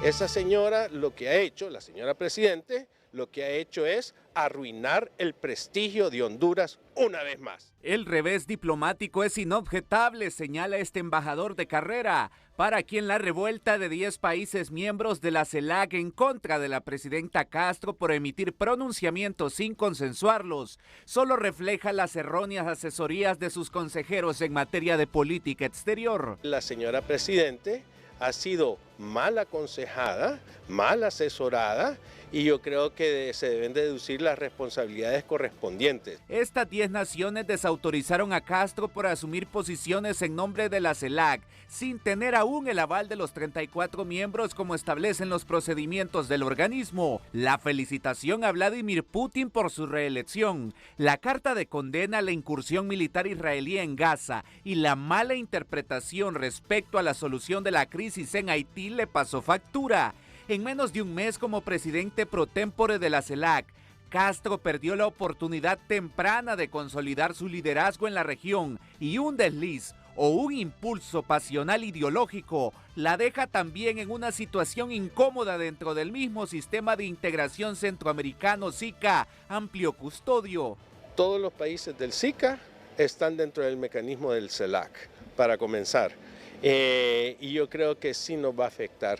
Esa señora lo que ha hecho, la señora Presidente, lo que ha hecho es arruinar el prestigio de Honduras una vez más. El revés diplomático es inobjetable, señala este embajador de carrera, para quien la revuelta de 10 países miembros de la CELAC en contra de la presidenta Castro por emitir pronunciamientos sin consensuarlos solo refleja las erróneas asesorías de sus consejeros en materia de política exterior. La señora Presidente ha sido mal aconsejada, mal asesorada, y yo creo que se deben deducir las responsabilidades correspondientes. Estas 10 naciones desautorizaron a Castro por asumir posiciones en nombre de la CELAC, sin tener aún el aval de los 34 miembros como establecen los procedimientos del organismo. La felicitación a Vladimir Putin por su reelección, la carta de condena a la incursión militar israelí en Gaza y la mala interpretación respecto a la solución de la crisis en Haití le pasó factura. En menos de un mes como presidente pro tempore de la CELAC, Castro perdió la oportunidad temprana de consolidar su liderazgo en la región y un desliz o un impulso pasional ideológico la deja también en una situación incómoda dentro del mismo sistema de integración centroamericano SICA, amplio custodio. Todos los países del SICA están dentro del mecanismo del CELAC, para comenzar. Y yo creo que sí nos va a afectar,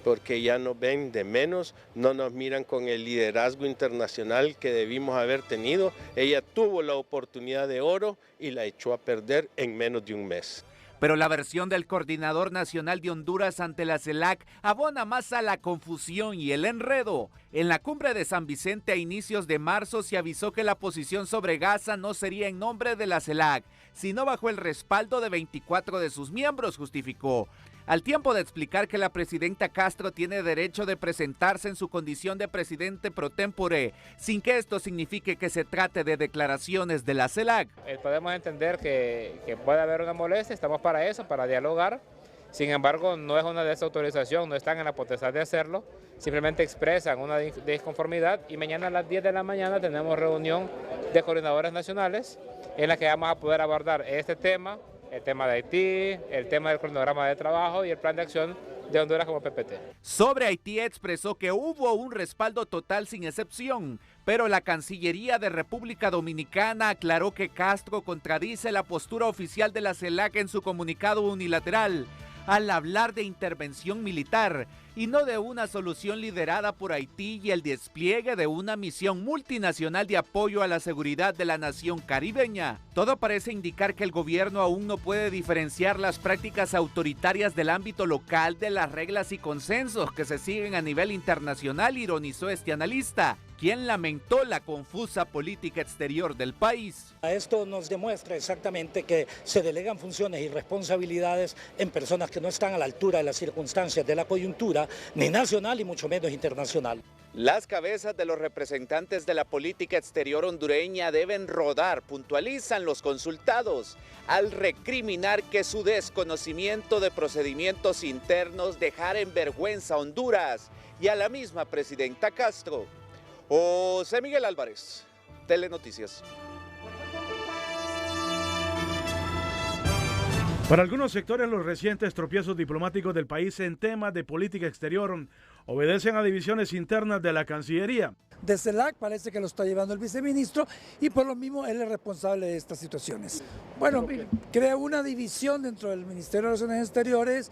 porque ya nos ven de menos, no nos miran con el liderazgo internacional que debimos haber tenido. Ella tuvo la oportunidad de oro y la echó a perder en menos de un mes. Pero la versión del coordinador nacional de Honduras ante la CELAC abona más a la confusión y el enredo. En la cumbre de San Vicente a inicios de marzo se avisó que la posición sobre Gaza no sería en nombre de la CELAC, sino bajo el respaldo de 24 de sus miembros, justificó. Al tiempo de explicar que la presidenta Castro tiene derecho de presentarse en su condición de presidente pro tempore, sin que esto signifique que se trate de declaraciones de la CELAC. Podemos entender que puede haber una molestia, estamos para eso, para dialogar. Sin embargo, no es una desautorización, no están en la potestad de hacerlo, simplemente expresan una disconformidad y mañana a las 10 de la mañana tenemos reunión de coordinadores nacionales en la que vamos a poder abordar este tema, el tema de Haití, el tema del cronograma de trabajo y el plan de acción de Honduras como PPT. Sobre Haití expresó que hubo un respaldo total sin excepción, pero la Cancillería de República Dominicana aclaró que Castro contradice la postura oficial de la CELAC en su comunicado unilateral al hablar de intervención militar y no de una solución liderada por Haití y el despliegue de una misión multinacional de apoyo a la seguridad de la nación caribeña. Todo parece indicar que el gobierno aún no puede diferenciar las prácticas autoritarias del ámbito local de las reglas y consensos que se siguen a nivel internacional, ironizó este analista, quien lamentó la confusa política exterior del país. Esto nos demuestra exactamente que se delegan funciones y responsabilidades en personas que no están a la altura de las circunstancias de la coyuntura, ni nacional y mucho menos internacional. Las cabezas de los representantes de la política exterior hondureña deben rodar, puntualizan los consultados, al recriminar que su desconocimiento de procedimientos internos dejara en vergüenza a Honduras y a la misma presidenta Castro. José Miguel Álvarez, Telenoticias. Para algunos sectores, los recientes tropiezos diplomáticos del país en temas de política exterior obedecen a divisiones internas de la Cancillería. De CELAC parece que lo está llevando el viceministro y por lo mismo él es responsable de estas situaciones. Bueno, crea una división dentro del Ministerio de Relaciones Exteriores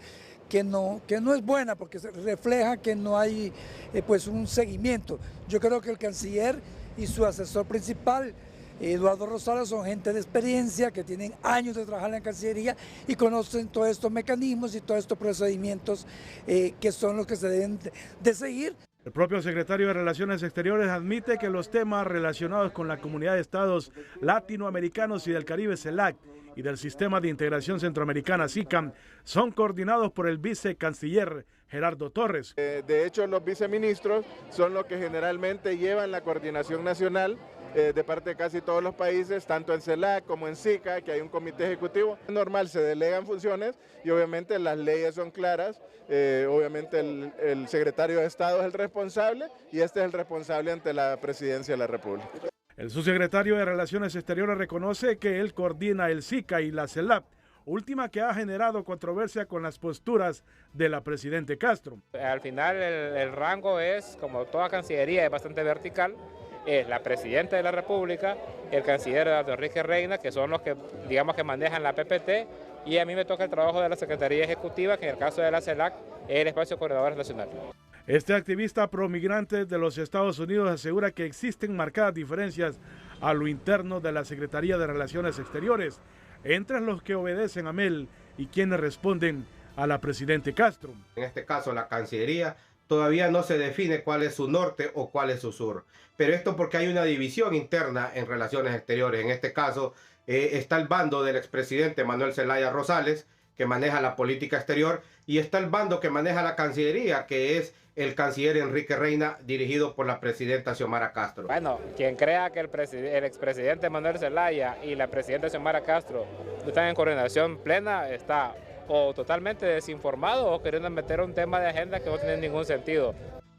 que no es buena porque refleja que no hay pues un seguimiento. Yo creo que el canciller y su asesor principal, Eduardo Rosales, son gente de experiencia que tienen años de trabajar en la Cancillería y conocen todos estos mecanismos y todos estos procedimientos que son los que se deben de seguir. El propio secretario de Relaciones Exteriores admite que los temas relacionados con la Comunidad de Estados Latinoamericanos y del Caribe CELAC y del Sistema de Integración Centroamericana SICAM son coordinados por el vicecanciller Gerardo Torres. De hecho, los viceministros son los que generalmente llevan la coordinación nacional de parte de casi todos los países, tanto en CELAC como en SICA, que hay un comité ejecutivo. Es normal, se delegan funciones y obviamente las leyes son claras. Obviamente el secretario de Estado es el responsable y este es el responsable ante la Presidencia de la República. El subsecretario de Relaciones Exteriores reconoce que él coordina el SICA y la CELAC, última que ha generado controversia con las posturas de la presidenta Castro. Al final el rango es, como toda cancillería, es bastante vertical. Es la presidenta de la República, el canciller Eduardo Enrique Reina, que son los que, digamos, que manejan la PPT, y a mí me toca el trabajo de la Secretaría Ejecutiva, que en el caso de la CELAC es el espacio de coordinadores nacional. Este activista promigrante de los Estados Unidos asegura que existen marcadas diferencias a lo interno de la Secretaría de Relaciones Exteriores, entre los que obedecen a Mel y quienes responden a la presidenta Castro. En este caso, la Cancillería todavía no se define cuál es su norte o cuál es su sur. Pero esto porque hay una división interna en Relaciones Exteriores. En este caso, está el bando del expresidente Manuel Zelaya Rosales, que maneja la política exterior, y está el bando que maneja la Cancillería, que es el canciller Enrique Reina, dirigido por la presidenta Xiomara Castro. Bueno, quien crea que el expresidente Manuel Zelaya y la presidenta Xiomara Castro están en coordinación plena, está o totalmente desinformado o queriendo meter un tema de agenda que no tiene ningún sentido.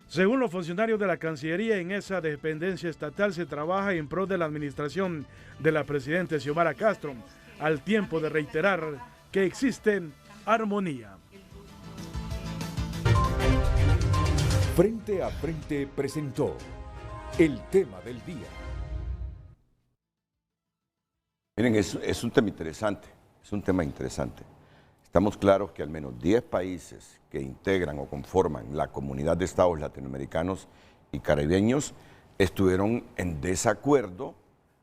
Según los funcionarios de la Cancillería, en esa dependencia estatal se trabaja en pro de la administración de la presidenta Xiomara Castro, al tiempo de reiterar que existe armonía. Frente a Frente presentó el tema del día. Miren, es un tema interesante, es un tema interesante. Estamos claros que al menos 10 países que integran o conforman la comunidad de estados latinoamericanos y caribeños estuvieron en desacuerdo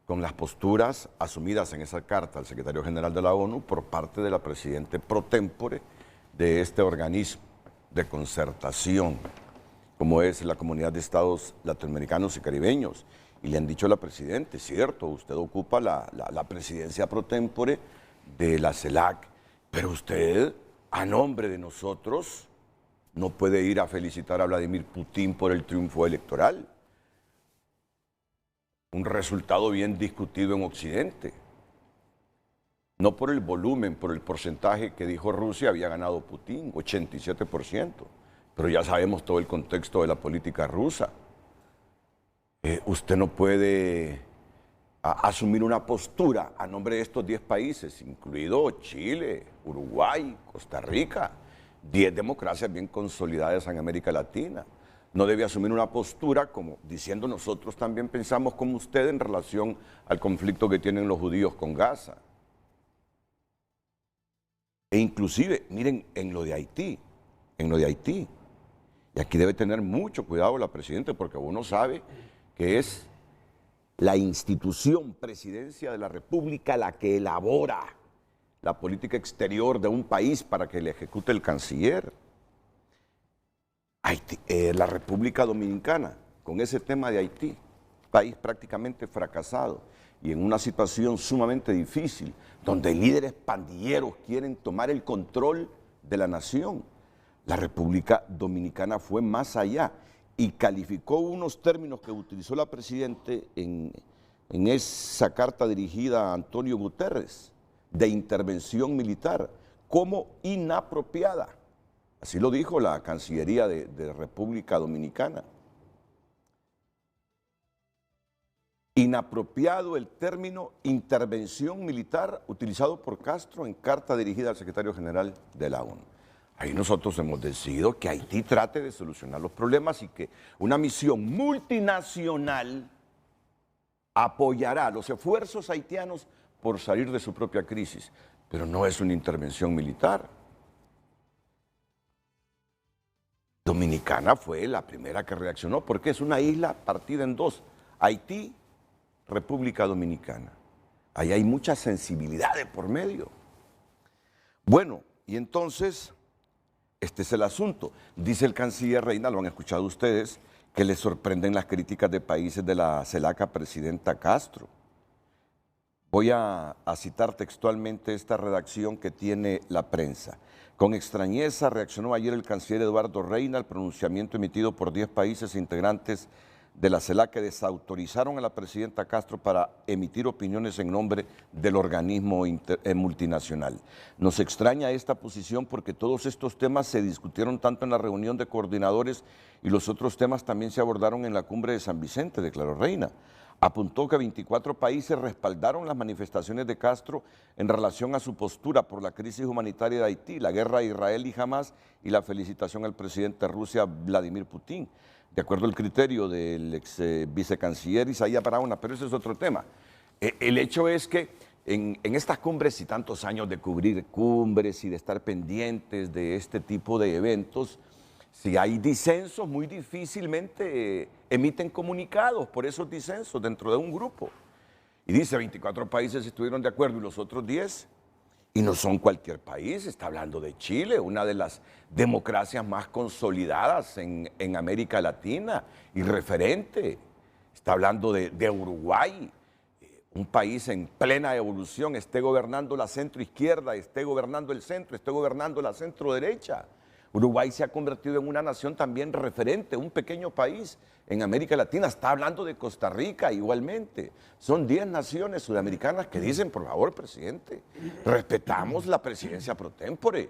con las posturas asumidas en esa carta al secretario general de la ONU por parte de la presidenta pro tempore de este organismo de concertación, como es la comunidad de estados latinoamericanos y caribeños. Y le han dicho a la presidenta, cierto, usted ocupa la presidencia pro tempore de la CELAC, pero usted, a nombre de nosotros, no puede ir a felicitar a Vladimir Putin por el triunfo electoral. Un resultado bien discutido en Occidente. No por el volumen, por el porcentaje que dijo Rusia había ganado Putin, 87%. Pero ya sabemos todo el contexto de la política rusa. Usted no puede asumir una postura a nombre de estos 10 países, incluido Chile, Uruguay, Costa Rica, 10 democracias bien consolidadas en América Latina. No debe asumir una postura como diciendo nosotros también pensamos como usted en relación al conflicto que tienen los judíos con Gaza. E inclusive, miren, en lo de Haití, y aquí debe tener mucho cuidado la presidenta porque uno sabe que es la institución Presidencia de la República la que elabora la política exterior de un país para que le ejecute el canciller. Haití, la República Dominicana, con ese tema de Haití, país prácticamente fracasado y en una situación sumamente difícil, donde líderes pandilleros quieren tomar el control de la nación. La República Dominicana fue más allá y calificó unos términos que utilizó la presidenta en esa carta dirigida a Antonio Guterres de intervención militar como inapropiada. Así lo dijo la Cancillería de República Dominicana. Inapropiado el término intervención militar utilizado por Castro en carta dirigida al secretario general de la ONU. Ahí nosotros hemos decidido que Haití trate de solucionar los problemas y que una misión multinacional apoyará los esfuerzos haitianos por salir de su propia crisis, pero no es una intervención militar. Dominicana fue la primera que reaccionó porque es una isla partida en dos, Haití, República Dominicana. Ahí hay mucha sensibilidad de por medio. Bueno, y entonces, este es el asunto. Dice el canciller Reina, lo han escuchado ustedes, que le sorprenden las críticas de países de la CELAC presidenta Castro. Voy a citar textualmente esta redacción que tiene la prensa. Con extrañeza reaccionó ayer el canciller Eduardo Reina al pronunciamiento emitido por 10 países integrantes de la CELAC que desautorizaron a la presidenta Castro para emitir opiniones en nombre del organismo multinacional. Nos extraña esta posición porque todos estos temas se discutieron tanto en la reunión de coordinadores y los otros temas también se abordaron en la cumbre de San Vicente, declaró Reina. apuntó que 24 países respaldaron las manifestaciones de Castro en relación a su postura por la crisis humanitaria de Haití, la guerra de Israel y Hamás y la felicitación al presidente de Rusia, Vladimir Putin, de acuerdo al criterio del ex vicecanciller Isaías Barahona, pero ese es otro tema. El hecho es que en estas cumbres y tantos años de cubrir cumbres y de estar pendientes de este tipo de eventos, si hay disensos, muy difícilmente emiten comunicados por esos disensos dentro de un grupo. Y dice, 24 países estuvieron de acuerdo y los otros 10, y no son cualquier país, está hablando de Chile, una de las democracias más consolidadas en América Latina y referente. Está hablando de Uruguay, un país en plena evolución, esté gobernando la centro-izquierda, esté gobernando el centro, esté gobernando la centro-derecha. Uruguay se ha convertido en una nación también referente, un pequeño país en América Latina. Está hablando de Costa Rica igualmente. Son 10 naciones sudamericanas que dicen, por favor, presidente, respetamos la presidencia pro tempore,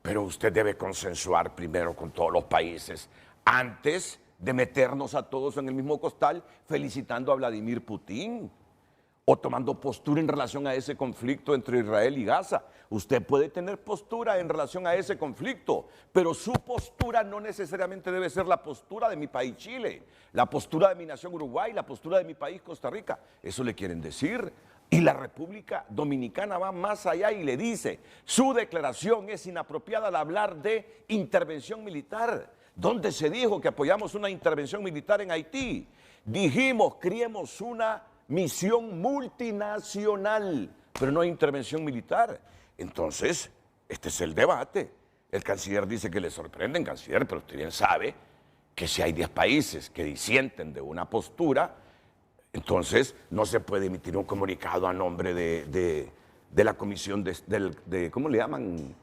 pero usted debe consensuar primero con todos los países antes de meternos a todos en el mismo costal felicitando a Vladimir Putin o tomando postura en relación a ese conflicto entre Israel y Gaza. Usted puede tener postura en relación a ese conflicto, pero su postura no necesariamente debe ser la postura de mi país Chile, la postura de mi nación Uruguay, la postura de mi país Costa Rica. Eso le quieren decir. Y la República Dominicana va más allá y le dice, su declaración es inapropiada al hablar de intervención militar. ¿Dónde se dijo que apoyamos una intervención militar en Haití? Dijimos, criemos una misión multinacional, pero no hay intervención militar. Entonces, este es el debate. El canciller dice que le sorprenden, canciller, pero usted bien sabe que si hay 10 países que disienten de una postura, entonces no se puede emitir un comunicado a nombre de la comisión de ¿cómo le llaman?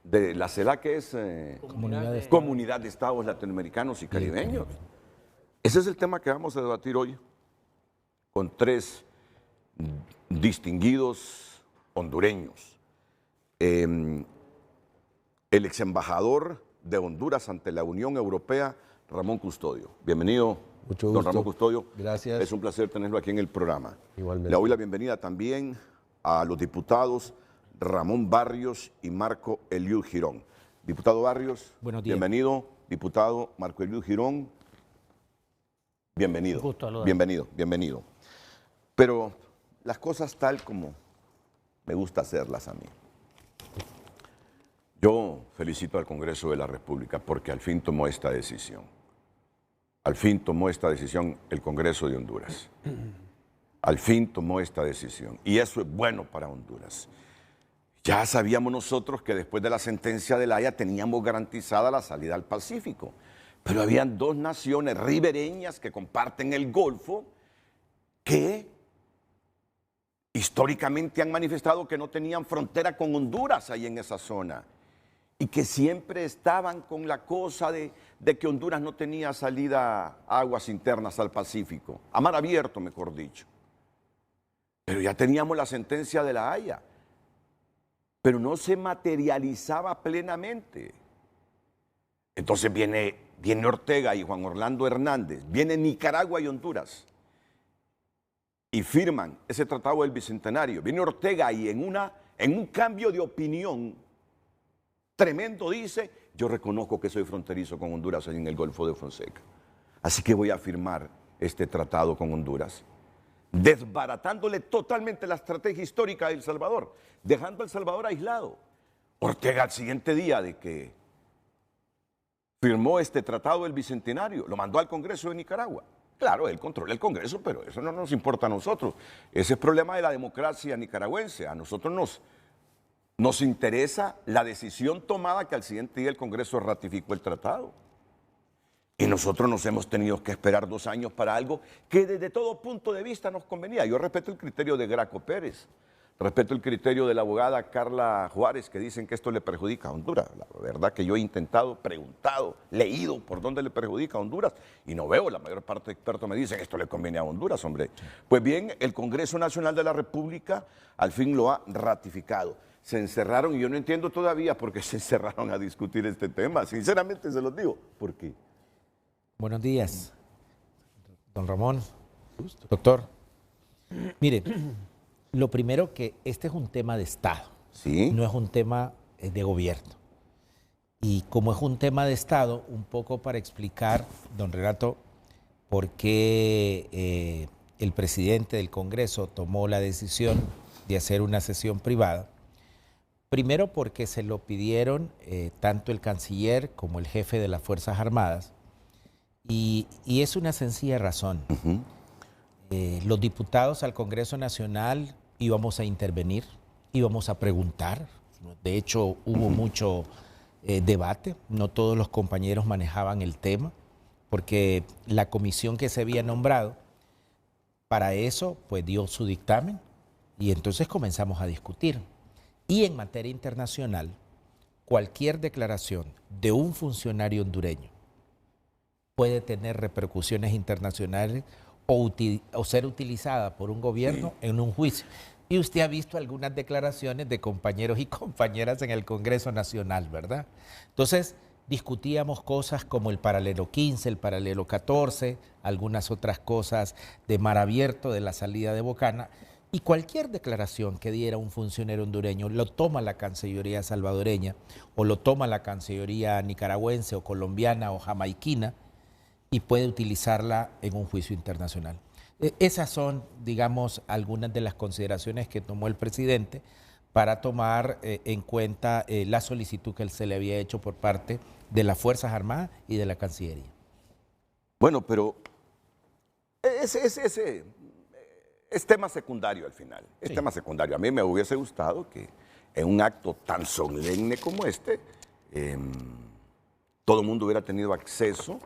De la CELAC, que es Comunidad de Estados Latinoamericanos y Caribeños. Ese es el tema que vamos a debatir hoy con 3 distinguidos hondureños. El ex embajador de Honduras ante la Unión Europea, Ramón Custodio. Bienvenido, mucho gusto. Don Ramón Custodio. Gracias. Es un placer tenerlo aquí en el programa. Igualmente. Le doy la bienvenida también a los diputados Ramón Barrios y Marco Eliud Girón. Diputado Barrios, buenos días. Bienvenido. Diputado Marco Eliud Girón, bienvenido. Bienvenido, bienvenido. Pero las cosas tal como me gusta hacerlas a mí. Yo felicito al Congreso de la República porque al fin tomó esta decisión. Al fin tomó esta decisión el Congreso de Honduras. Al fin tomó esta decisión. Y eso es bueno para Honduras. Ya sabíamos nosotros que después de la sentencia de La Haya teníamos garantizada la salida al Pacífico. Pero habían 2 naciones ribereñas que comparten el Golfo que históricamente han manifestado que no tenían frontera con Honduras ahí en esa zona y que siempre estaban con la cosa de que Honduras no tenía salida a aguas internas al Pacífico, a mar abierto, mejor dicho. Pero ya teníamos la sentencia de La Haya, pero no se materializaba plenamente. Entonces viene Ortega y Juan Orlando Hernández, viene Nicaragua y Honduras y firman ese tratado del Bicentenario. Viene Ortega y en un cambio de opinión tremendo dice, yo reconozco que soy fronterizo con Honduras en el Golfo de Fonseca. Así que voy a firmar este tratado con Honduras, desbaratándole totalmente la estrategia histórica de El Salvador, dejando a El Salvador aislado. Ortega al siguiente día de que firmó este tratado del Bicentenario, lo mandó al Congreso de Nicaragua. Claro, él controla el Congreso, pero eso no nos importa a nosotros. Ese es problema de la democracia nicaragüense. A nosotros nos interesa la decisión tomada que al siguiente día el Congreso ratificó el tratado. Y nosotros nos hemos tenido que esperar 2 años para algo que desde todo punto de vista nos convenía. Yo respeto el criterio de Graco Pérez, respeto el criterio de la abogada Carla Juárez, que dicen que esto le perjudica a Honduras. La verdad que yo he intentado, preguntado, leído por dónde le perjudica a Honduras y no veo. La mayor parte de expertos me dicen que esto le conviene a Honduras, hombre. Pues bien, el Congreso Nacional de la República al fin lo ha ratificado. Se encerraron, y yo no entiendo todavía por qué se encerraron a discutir este tema. Sinceramente se los digo. ¿Por qué? Buenos días. Don Ramón, doctor, mire, lo primero que este es un tema de Estado, ¿sí? No es un tema de gobierno. Y como es un tema de Estado, un poco para explicar, don Renato, por qué el presidente del Congreso tomó la decisión de hacer una sesión privada. Primero porque se lo pidieron tanto el canciller como el jefe de las Fuerzas Armadas, y es una sencilla razón. Los diputados al Congreso Nacional íbamos a intervenir, íbamos a preguntar. De hecho, hubo mucho debate, no todos los compañeros manejaban el tema, porque la comisión que se había nombrado para eso pues dio su dictamen y entonces comenzamos a discutir. Y en materia internacional, cualquier declaración de un funcionario hondureño puede tener repercusiones internacionales o ser utilizada por un gobierno en un juicio. Y usted ha visto algunas declaraciones de compañeros y compañeras en el Congreso Nacional, ¿verdad? Entonces, discutíamos cosas como el paralelo 15, el paralelo 14, algunas otras cosas de mar abierto, de la salida de Bocana, y cualquier declaración que diera un funcionario hondureño lo toma la Cancillería salvadoreña, o lo toma la Cancillería nicaragüense, o colombiana, o jamaiquina, y puede utilizarla en un juicio internacional. Esas son, digamos, algunas de las consideraciones que tomó el presidente para tomar en cuenta la solicitud que se le había hecho por parte de las Fuerzas Armadas y de la Cancillería. Bueno, pero es tema secundario al final. Es tema secundario. A mí me hubiese gustado que en un acto tan solemne como este, todo el mundo hubiera tenido acceso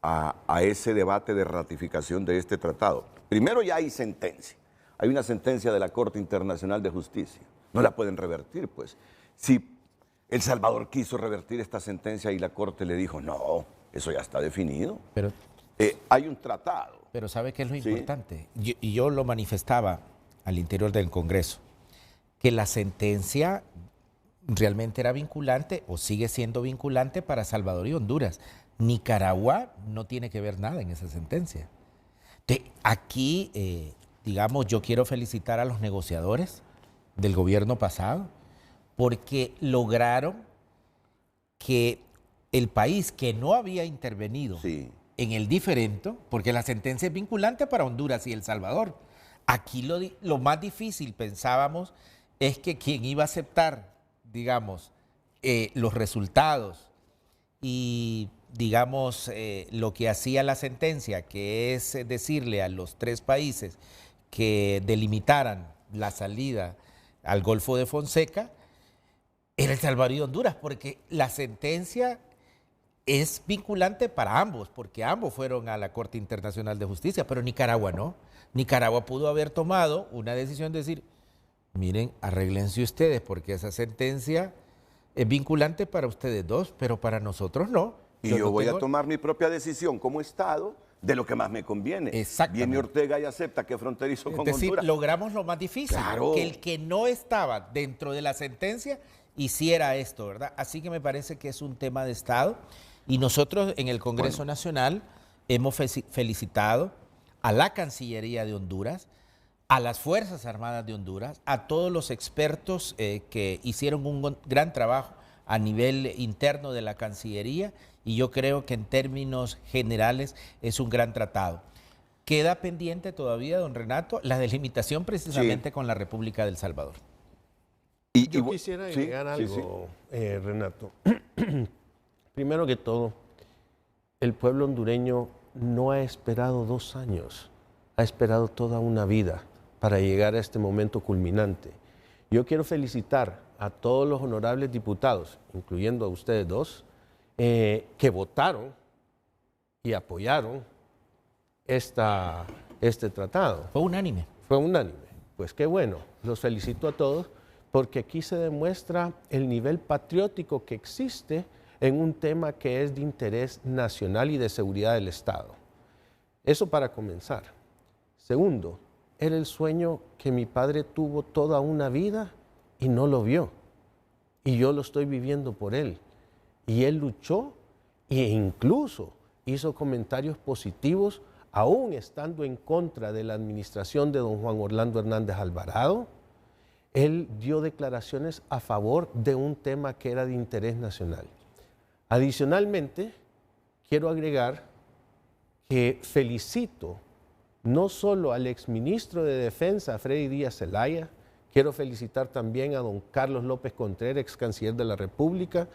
a ese debate de ratificación de este tratado. Primero ya hay sentencia. Hay una sentencia de la Corte Internacional de Justicia. No la pueden revertir, pues. Si El Salvador quiso revertir esta sentencia y la Corte le dijo, no, eso ya está definido. Pero hay un tratado. Pero ¿sabe qué es lo importante? Yo lo manifestaba al interior del Congreso, que la sentencia realmente era vinculante o sigue siendo vinculante para Salvador y Honduras. Nicaragua no tiene que ver nada en esa sentencia. Aquí, digamos, yo quiero felicitar a los negociadores del gobierno pasado porque lograron que el país que no había intervenido en el diferendo, porque la sentencia es vinculante para Honduras y El Salvador. Aquí lo más difícil, pensábamos, es que quien iba a aceptar, digamos, los resultados y, digamos, lo que hacía la sentencia, que es decirle a los tres países que delimitaran la salida al Golfo de Fonseca, era El Salvador y Honduras, porque la sentencia es vinculante para ambos, porque ambos fueron a la Corte Internacional de Justicia, pero Nicaragua no. Nicaragua pudo haber tomado una decisión de decir, miren, arréglense ustedes, porque esa sentencia es vinculante para ustedes dos, pero para nosotros no. Y yo voy a tomar mi propia decisión como Estado de lo que más me conviene. Exactamente. Viene Ortega y acepta que es fronterizo con Honduras. Es decir, logramos lo más difícil, claro, que el que no estaba dentro de la sentencia hiciera esto, ¿verdad? Así que me parece que es un tema de Estado y nosotros en el Congreso Nacional hemos felicitado a la Cancillería de Honduras, a las Fuerzas Armadas de Honduras, a todos los expertos que hicieron un gran trabajo a nivel interno de la Cancillería y yo creo que en términos generales es un gran tratado. Queda pendiente todavía, don Renato, la delimitación precisamente con la República del Salvador. Yo quisiera agregar algo, Renato. Primero que todo, el pueblo hondureño no ha esperado 2 años, ha esperado toda una vida para llegar a este momento culminante. Yo quiero felicitar a todos los honorables diputados, incluyendo a ustedes dos, que votaron y apoyaron este tratado. Fue unánime. Fue unánime. Pues qué bueno, los felicito a todos porque aquí se demuestra el nivel patriótico que existe en un tema que es de interés nacional y de seguridad del Estado. Eso para comenzar. Segundo, era el sueño que mi padre tuvo toda una vida y no lo vio. Y yo lo estoy viviendo por él. Y él luchó e incluso hizo comentarios positivos aún estando en contra de la administración de don Juan Orlando Hernández Alvarado, él dio declaraciones a favor de un tema que era de interés nacional. Adicionalmente, quiero agregar que felicito no solo al exministro de Defensa, Freddy Díaz Zelaya, quiero felicitar también a don Carlos López Contreras, ex canciller de la República,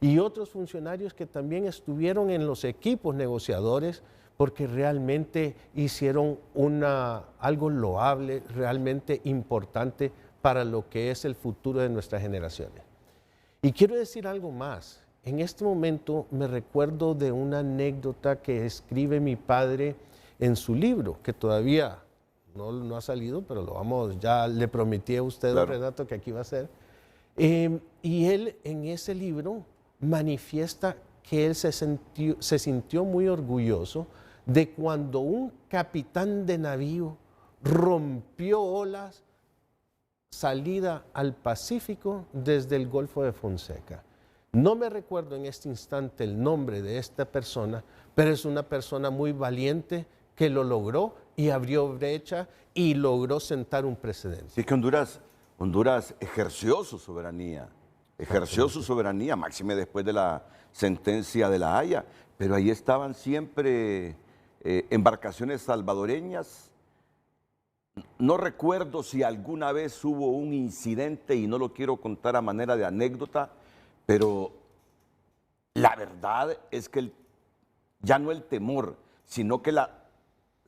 y otros funcionarios que también estuvieron en los equipos negociadores, porque realmente hicieron algo loable, realmente importante para lo que es el futuro de nuestras generaciones. Y quiero decir algo más. En este momento me recuerdo de una anécdota que escribe mi padre en su libro, que todavía no ha salido, pero ya le prometí a usted, claro, Renato, que aquí va a ser. Y él en ese libro manifiesta que él se sintió muy orgulloso de cuando un capitán de navío rompió olas salida al Pacífico desde el Golfo de Fonseca. No me recuerdo en este instante el nombre de esta persona, pero es una persona muy valiente que lo logró y abrió brecha y logró sentar un precedente. Sí, es que Honduras ejerció su soberanía, máxime después de la sentencia de La Haya, pero ahí estaban siempre embarcaciones salvadoreñas. No recuerdo si alguna vez hubo un incidente, y no lo quiero contar a manera de anécdota, pero la verdad es que ya no el temor, sino que la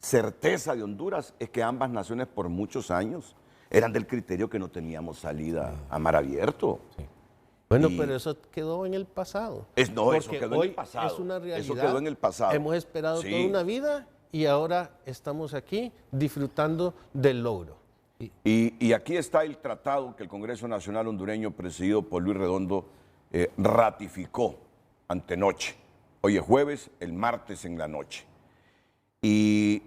certeza de Honduras es que ambas naciones por muchos años eran del criterio que no teníamos salida a mar abierto. Sí. Bueno, pero eso quedó en el pasado. Eso quedó en el pasado. Es una realidad. Eso quedó en el pasado. Hemos esperado toda una vida y ahora estamos aquí disfrutando del logro. Y aquí está el tratado que el Congreso Nacional Hondureño, presidido por Luis Redondo, ratificó antenoche. Hoy es jueves, el martes en la noche. Y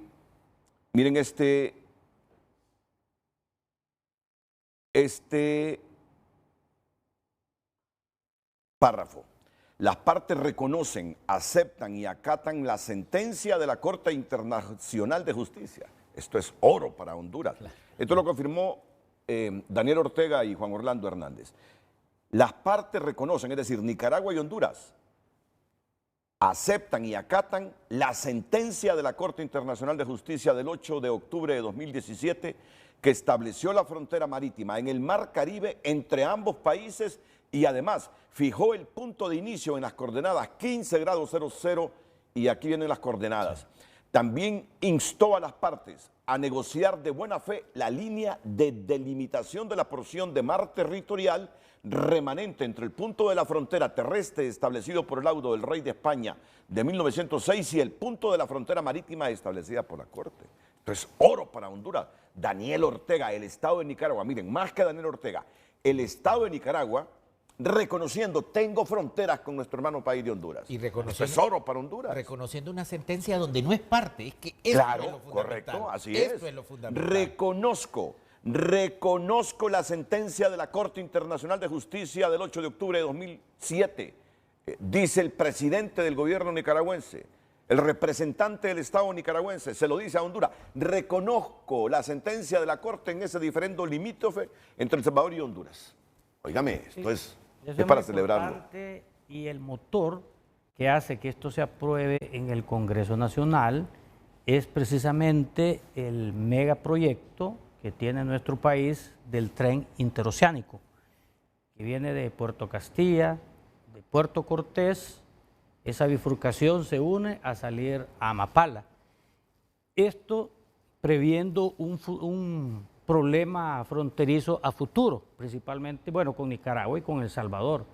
miren este párrafo. Las partes reconocen, aceptan y acatan la sentencia de la Corte Internacional de Justicia. Esto es oro para Honduras. Esto lo confirmó Daniel Ortega y Juan Orlando Hernández. Las partes reconocen, es decir, Nicaragua y Honduras, aceptan y acatan la sentencia de la Corte Internacional de Justicia del 8 de octubre de 2017 que estableció la frontera marítima en el Mar Caribe entre ambos países y además fijó el punto de inicio en las coordenadas 15 grados 00 y aquí vienen las coordenadas. También instó a las partes a negociar de buena fe la línea de delimitación de la porción de mar territorial remanente entre el punto de la frontera terrestre establecido por el laudo del Rey de España de 1906 y el punto de la frontera marítima establecida por la Corte. Entonces, oro para Honduras. Daniel Ortega, el Estado de Nicaragua, miren, más que Daniel Ortega, el Estado de Nicaragua reconociendo, tengo fronteras con nuestro hermano país de Honduras. Y reconociendo, eso es oro para Honduras. Reconociendo una sentencia donde no es parte, es que eso claro, es lo fundamental. Correcto, así Esto es lo fundamental. Reconozco la sentencia de la Corte Internacional de Justicia del 8 de octubre de 2007, dice el presidente del gobierno nicaragüense, el representante del Estado nicaragüense, se lo dice a Honduras, reconozco la sentencia de la Corte en ese diferendo limítrofe entre El Salvador y Honduras. Óigame, esto es para celebrarlo. Y el motor que hace que esto se apruebe en el Congreso Nacional es precisamente el megaproyecto que tiene nuestro país del tren interoceánico, que viene de Puerto Castilla, de Puerto Cortés. Esa bifurcación se une a salir a Amapala. Esto previendo un problema fronterizo a futuro, principalmente, bueno, con Nicaragua y con El Salvador.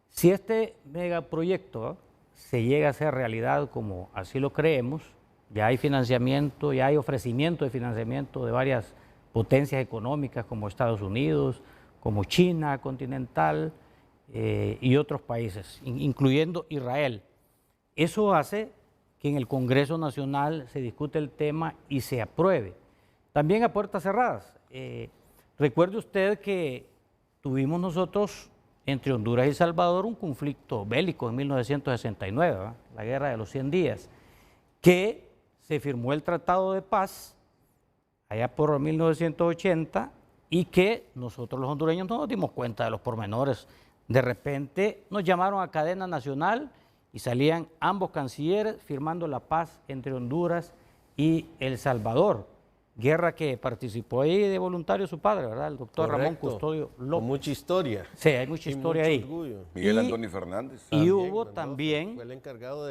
Si este megaproyecto se llega a ser realidad como así lo creemos, ya hay financiamiento, ya hay ofrecimiento de financiamiento de varias potencias económicas como Estados Unidos, como China continental y otros países, incluyendo Israel. Eso hace que en el Congreso Nacional se discute el tema y se apruebe. También a puertas cerradas. Recuerde usted que tuvimos nosotros entre Honduras y El Salvador un conflicto bélico en 1969, ¿verdad? La Guerra de los 100 días, que se firmó el Tratado de Paz, allá por 1980, y que nosotros los hondureños no nos dimos cuenta de los pormenores. De repente nos llamaron a cadena nacional y salían ambos cancilleres firmando la paz entre Honduras y El Salvador. Guerra que participó ahí de voluntario su padre, ¿verdad? El doctor Ramón Custodio López. Con mucha historia. Sí, hay mucha historia ahí. Orgullo. Miguel Antonio Fernández. Y hubo también, fue el encargado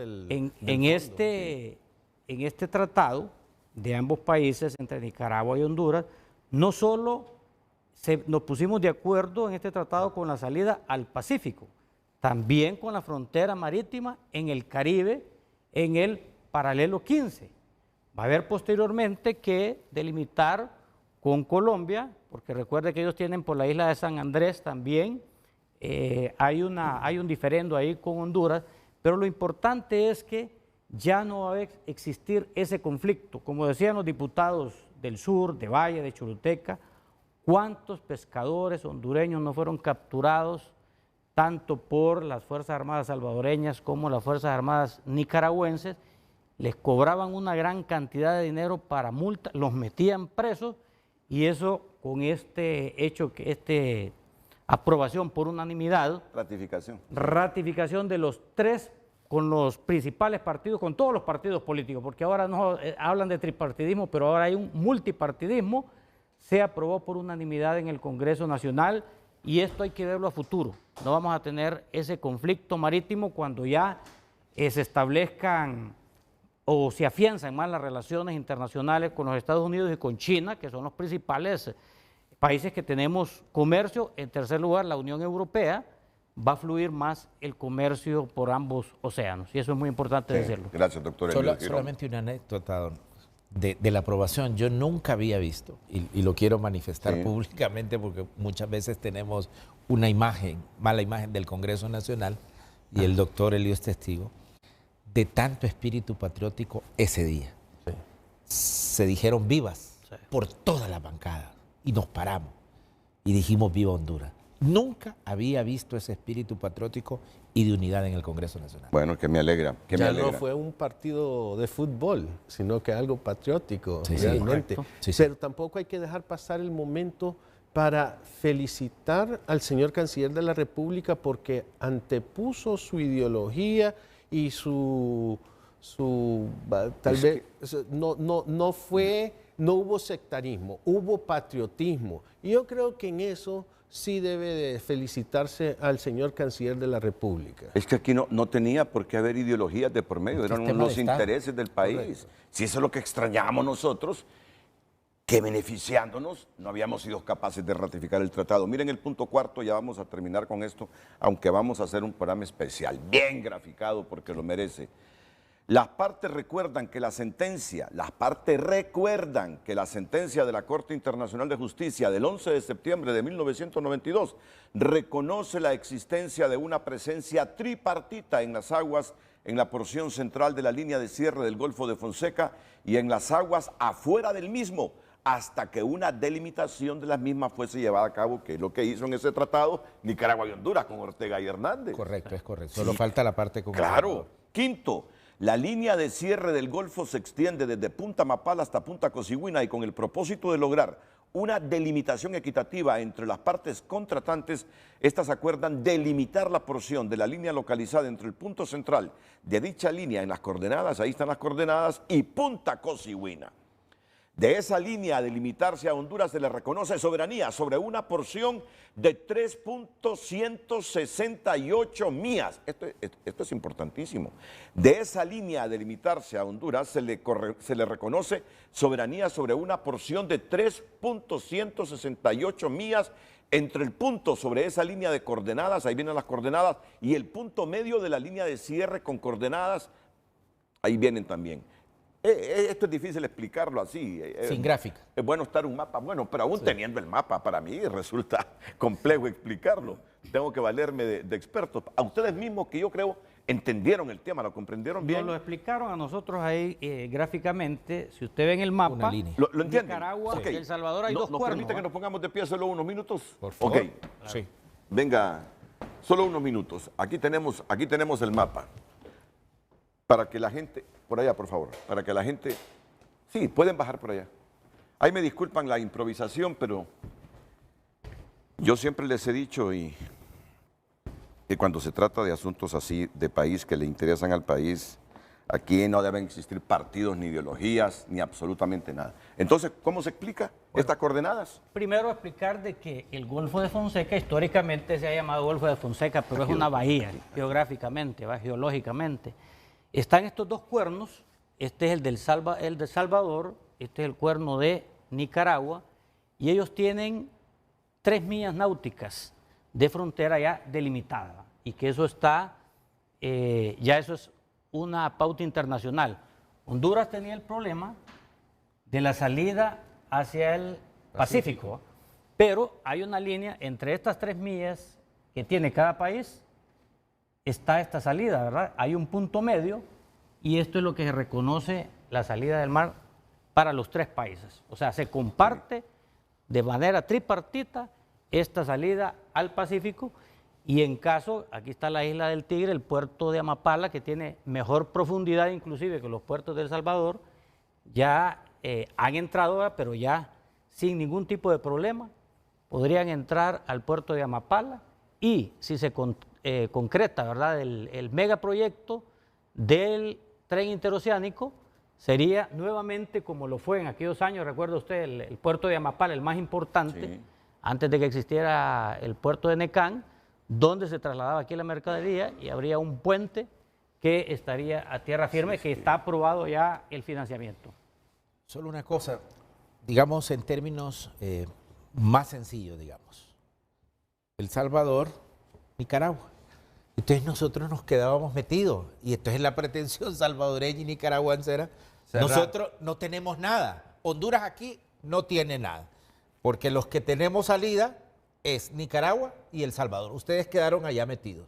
en este tratado de ambos países, entre Nicaragua y Honduras, no solo nos pusimos de acuerdo en este tratado con la salida al Pacífico, también con la frontera marítima en el Caribe, en el paralelo 15. Va a haber posteriormente que delimitar con Colombia, porque recuerde que ellos tienen por la isla de San Andrés también, hay un diferendo ahí con Honduras, pero lo importante es que ya no va a existir ese conflicto. Como decían los diputados del sur, de Valle, de Choluteca, ¿cuántos pescadores hondureños no fueron capturados tanto por las Fuerzas Armadas salvadoreñas como las Fuerzas Armadas nicaragüenses? Les cobraban una gran cantidad de dinero para multa, los metían presos, y eso con este hecho, aprobación por unanimidad. Ratificación de los tres, con los principales partidos, con todos los partidos políticos, porque ahora no hablan de tripartidismo, pero ahora hay un multipartidismo. Se aprobó por unanimidad en el Congreso Nacional, y esto hay que verlo a futuro. No vamos a tener ese conflicto marítimo cuando ya se establezcan o se afianzan más las relaciones internacionales con los Estados Unidos y con China, que son los principales países que tenemos comercio. En tercer lugar, la Unión Europea. Va a fluir más el comercio por ambos océanos, y eso es muy importante decirlo. Gracias, doctor. Solamente una anécdota de la aprobación. Yo nunca había visto, y lo quiero manifestar públicamente, porque muchas veces tenemos una mala imagen del Congreso Nacional, y el doctor Elio es testigo, de tanto espíritu patriótico ese día. Se dijeron vivas por toda la bancada, y nos paramos, y dijimos viva Honduras. Nunca había visto ese espíritu patriótico y de unidad en el Congreso Nacional. Bueno, que me alegra. No fue un partido de fútbol, sino que algo patriótico, realmente. Pero tampoco hay que dejar pasar el momento para felicitar al señor Canciller de la República, porque antepuso su ideología y no hubo sectarismo, hubo patriotismo. Y yo creo que en eso sí debe de felicitarse al señor Canciller de la República. Es que aquí no tenía por qué haber ideologías de por medio, eran los intereses del país. Correcto. Si eso es lo que extrañamos nosotros, que beneficiándonos no habíamos sido capaces de ratificar el tratado. Miren el punto cuarto, ya vamos a terminar con esto, aunque vamos a hacer un programa especial, bien graficado porque lo merece. Las partes recuerdan que la sentencia de la Corte Internacional de Justicia del 11 de septiembre de 1992 reconoce la existencia de una presencia tripartita en las aguas, en la porción central de la línea de cierre del Golfo de Fonseca y en las aguas afuera del mismo, hasta que una delimitación de las mismas fuese llevada a cabo, que es lo que hizo en ese tratado Nicaragua y Honduras con Ortega y Hernández. Correcto, es correcto. Solo falta la parte con Claro. Quinto, la línea de cierre del Golfo se extiende desde Punta Mapal hasta Punta Cosiguina, y con el propósito de lograr una delimitación equitativa entre las partes contratantes, estas acuerdan delimitar la porción de la línea localizada entre el punto central de dicha línea en las coordenadas, ahí están las coordenadas, y Punta Cosiguina. De esa línea a delimitarse a Honduras se le reconoce soberanía sobre una porción de 3.168 millas. Esto es importantísimo. De esa línea a delimitarse a Honduras se le reconoce soberanía sobre una porción de 3.168 millas entre el punto sobre esa línea de coordenadas, ahí vienen las coordenadas, y el punto medio de la línea de cierre con coordenadas, ahí vienen también. Esto es difícil explicarlo así. Sin gráfica. Es bueno estar un mapa, bueno, pero aún teniendo el mapa, para mí resulta complejo explicarlo. Tengo que valerme de expertos. A ustedes mismos, que yo creo, entendieron el tema, lo comprendieron bien. Nos lo explicaron a nosotros ahí gráficamente. Si usted ve en el mapa, una línea. ¿Lo entienden? Nicaragua y El Salvador hay dos cuernos. ¿Nos permite que nos pongamos de pie solo unos minutos? Por favor. Ok. Sí. Venga, solo unos minutos. Aquí tenemos el mapa. para que la gente, por allá por favor, para que la gente, sí, pueden bajar por allá. Ahí me disculpan la improvisación, pero yo siempre les he dicho que cuando se trata de asuntos así de país que le interesan al país, aquí no deben existir partidos, ni ideologías, ni absolutamente nada. Entonces, ¿cómo se explica estas coordenadas? Primero explicar de que el Golfo de Fonseca históricamente se ha llamado Golfo de Fonseca, pero es una bahía geográficamente, geológicamente. Están estos dos cuernos, este es el de Salvador, este es el cuerno de Nicaragua, y ellos tienen 3 millas náuticas de frontera ya delimitada, y que eso está, ya eso es una pauta internacional. Honduras tenía el problema de la salida hacia el Pacífico, pero hay una línea entre estas 3 millas que tiene cada país, está esta salida, ¿verdad? Hay un punto medio y esto es lo que se reconoce la salida del mar para los 3 países. O sea, se comparte de manera tripartita esta salida al Pacífico. Y en caso, aquí está la isla del Tigre, el puerto de Amapala, que tiene mejor profundidad inclusive que los puertos de El Salvador, ya han entrado, pero ya sin ningún tipo de problema, podrían entrar al puerto de Amapala y si se concreta, ¿verdad?, el megaproyecto del tren interoceánico, sería nuevamente como lo fue en aquellos años, recuerda usted, el puerto de Amapala, el más importante, sí, antes de que existiera el puerto de Necán, donde se trasladaba aquí la mercadería y habría un puente que estaría a tierra firme, sí, que está aprobado ya el financiamiento. Solo una cosa, digamos en términos más sencillos, digamos. El Salvador, Nicaragua. Entonces nosotros nos quedábamos metidos y entonces la pretensión salvadoreña y nicaragüense era, nosotros no tenemos nada. Honduras aquí no tiene nada, porque los que tenemos salida es Nicaragua y El Salvador. Ustedes quedaron allá metidos.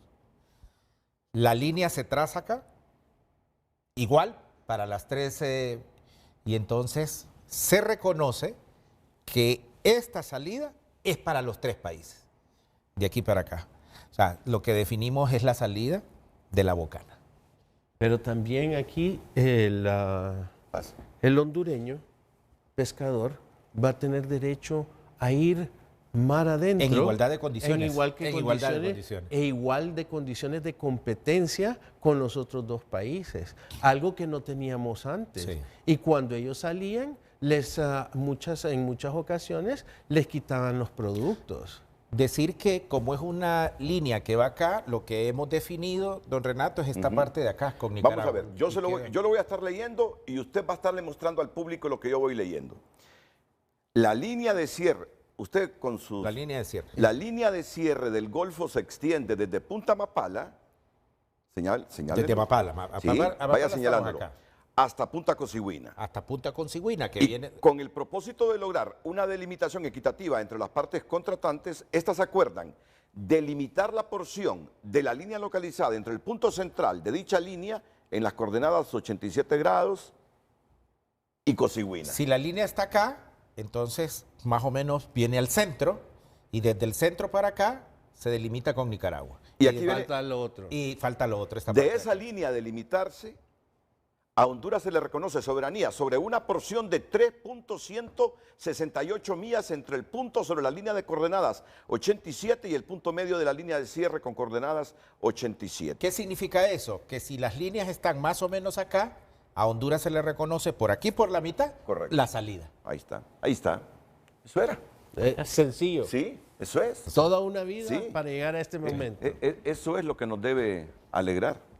La línea se traza acá, igual para las 13, y entonces se reconoce que esta salida es para los 3 países, de aquí para acá. O sea, lo que definimos es la salida de la Bocana. Pero también aquí el hondureño pescador va a tener derecho a ir mar adentro. En igualdad de condiciones. E igual de condiciones de competencia con los otros 2 países. Algo que no teníamos antes. Sí. Y cuando ellos salían, en muchas ocasiones les quitaban los productos. Decir que como es una línea que va acá, lo que hemos definido, don Renato, es esta parte de acá con Nicaragua. Vamos a ver, yo lo voy a estar leyendo y usted va a estarle mostrando al público lo que yo voy leyendo. La línea de cierre, usted con sus... La línea de cierre. La línea de cierre del Golfo se extiende desde Punta Mapala, señal. Desde Mapala, sí, vaya señalándolo, hasta Punta Cossigüina. Hasta Punta Cossigüina, que viene... Con el propósito de lograr una delimitación equitativa entre las partes contratantes, estas acuerdan delimitar la porción de la línea localizada entre el punto central de dicha línea en las coordenadas 87 grados y Cossigüina. Si la línea está acá, entonces más o menos viene al centro y desde el centro para acá se delimita con Nicaragua. Y aquí falta lo otro. Y falta lo otro. De esa línea delimitarse, a Honduras se le reconoce soberanía sobre una porción de 3.168 millas entre el punto sobre la línea de coordenadas 87 y el punto medio de la línea de cierre con coordenadas 87. ¿Qué significa eso? Que si las líneas están más o menos acá, a Honduras se le reconoce por aquí, por la mitad, correcto, la salida. Ahí está. Eso era. Sencillo. Sí, eso es. Toda una vida para llegar a este momento. Eso es lo que nos debe alegrar.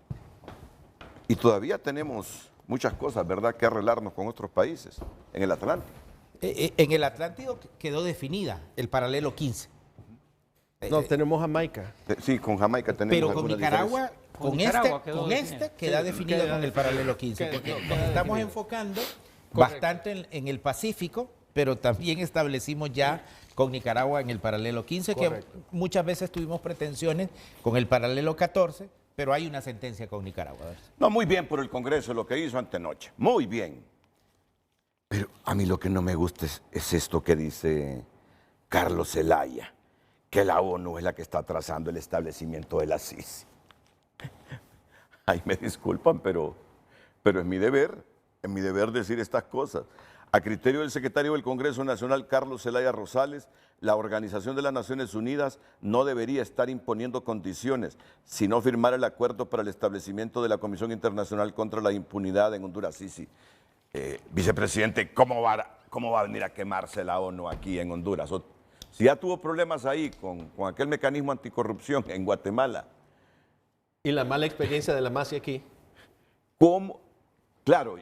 Y todavía tenemos muchas cosas, ¿verdad?, que arreglarnos con otros países en el Atlántico. En el Atlántico quedó definida el paralelo 15. No, tenemos Jamaica. Sí, con Jamaica tenemos. Pero con Nicaragua, con este queda definido con el paralelo 15. Porque nos estamos enfocando bastante en el Pacífico, pero también establecimos ya con Nicaragua en el paralelo 15, correcto, que muchas veces tuvimos pretensiones con el paralelo 14, pero hay una sentencia con Nicaragua. No, muy bien por el Congreso lo que hizo antenoche, muy bien. Pero a mí lo que no me gusta es esto que dice Carlos Zelaya, que la ONU es la que está atrasando el establecimiento de la CICI. Ay, me disculpan, pero pero es mi deber decir estas cosas. A criterio del secretario del Congreso Nacional, Carlos Zelaya Rosales, la Organización de las Naciones Unidas no debería estar imponiendo condiciones, sino firmar el acuerdo para el establecimiento de la Comisión Internacional contra la Impunidad en Honduras. Sí. Vicepresidente, ¿cómo va a venir a quemarse la ONU aquí en Honduras? Si ya tuvo problemas ahí con aquel mecanismo anticorrupción en Guatemala. ¿Y la mala experiencia de la MASI aquí? ¿Cómo? Claro,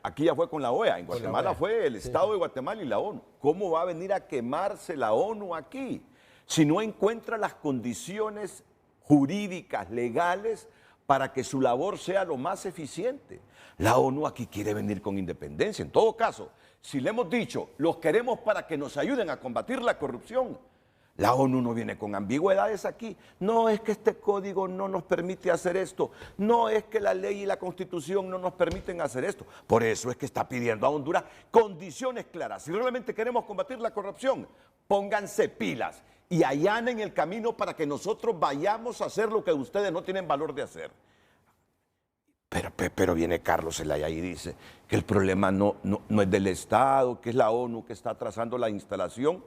aquí ya fue con la OEA, en Guatemala fue el Estado de Guatemala y la ONU. ¿Cómo va a venir a quemarse la ONU aquí? Si no encuentra las condiciones jurídicas, legales, para que su labor sea lo más eficiente. La ONU aquí quiere venir con independencia. En todo caso, si le hemos dicho, los queremos para que nos ayuden a combatir la corrupción, la ONU no viene con ambigüedades aquí. No es que este código no nos permite hacer esto. No es que la ley y la constitución no nos permiten hacer esto. Por eso es que está pidiendo a Honduras condiciones claras. Si realmente queremos combatir la corrupción, pónganse pilas y allanen el camino para que nosotros vayamos a hacer lo que ustedes no tienen valor de hacer. Pero viene Carlos Zelaya y dice que el problema no es del Estado, que es la ONU que está atrasando la instalación.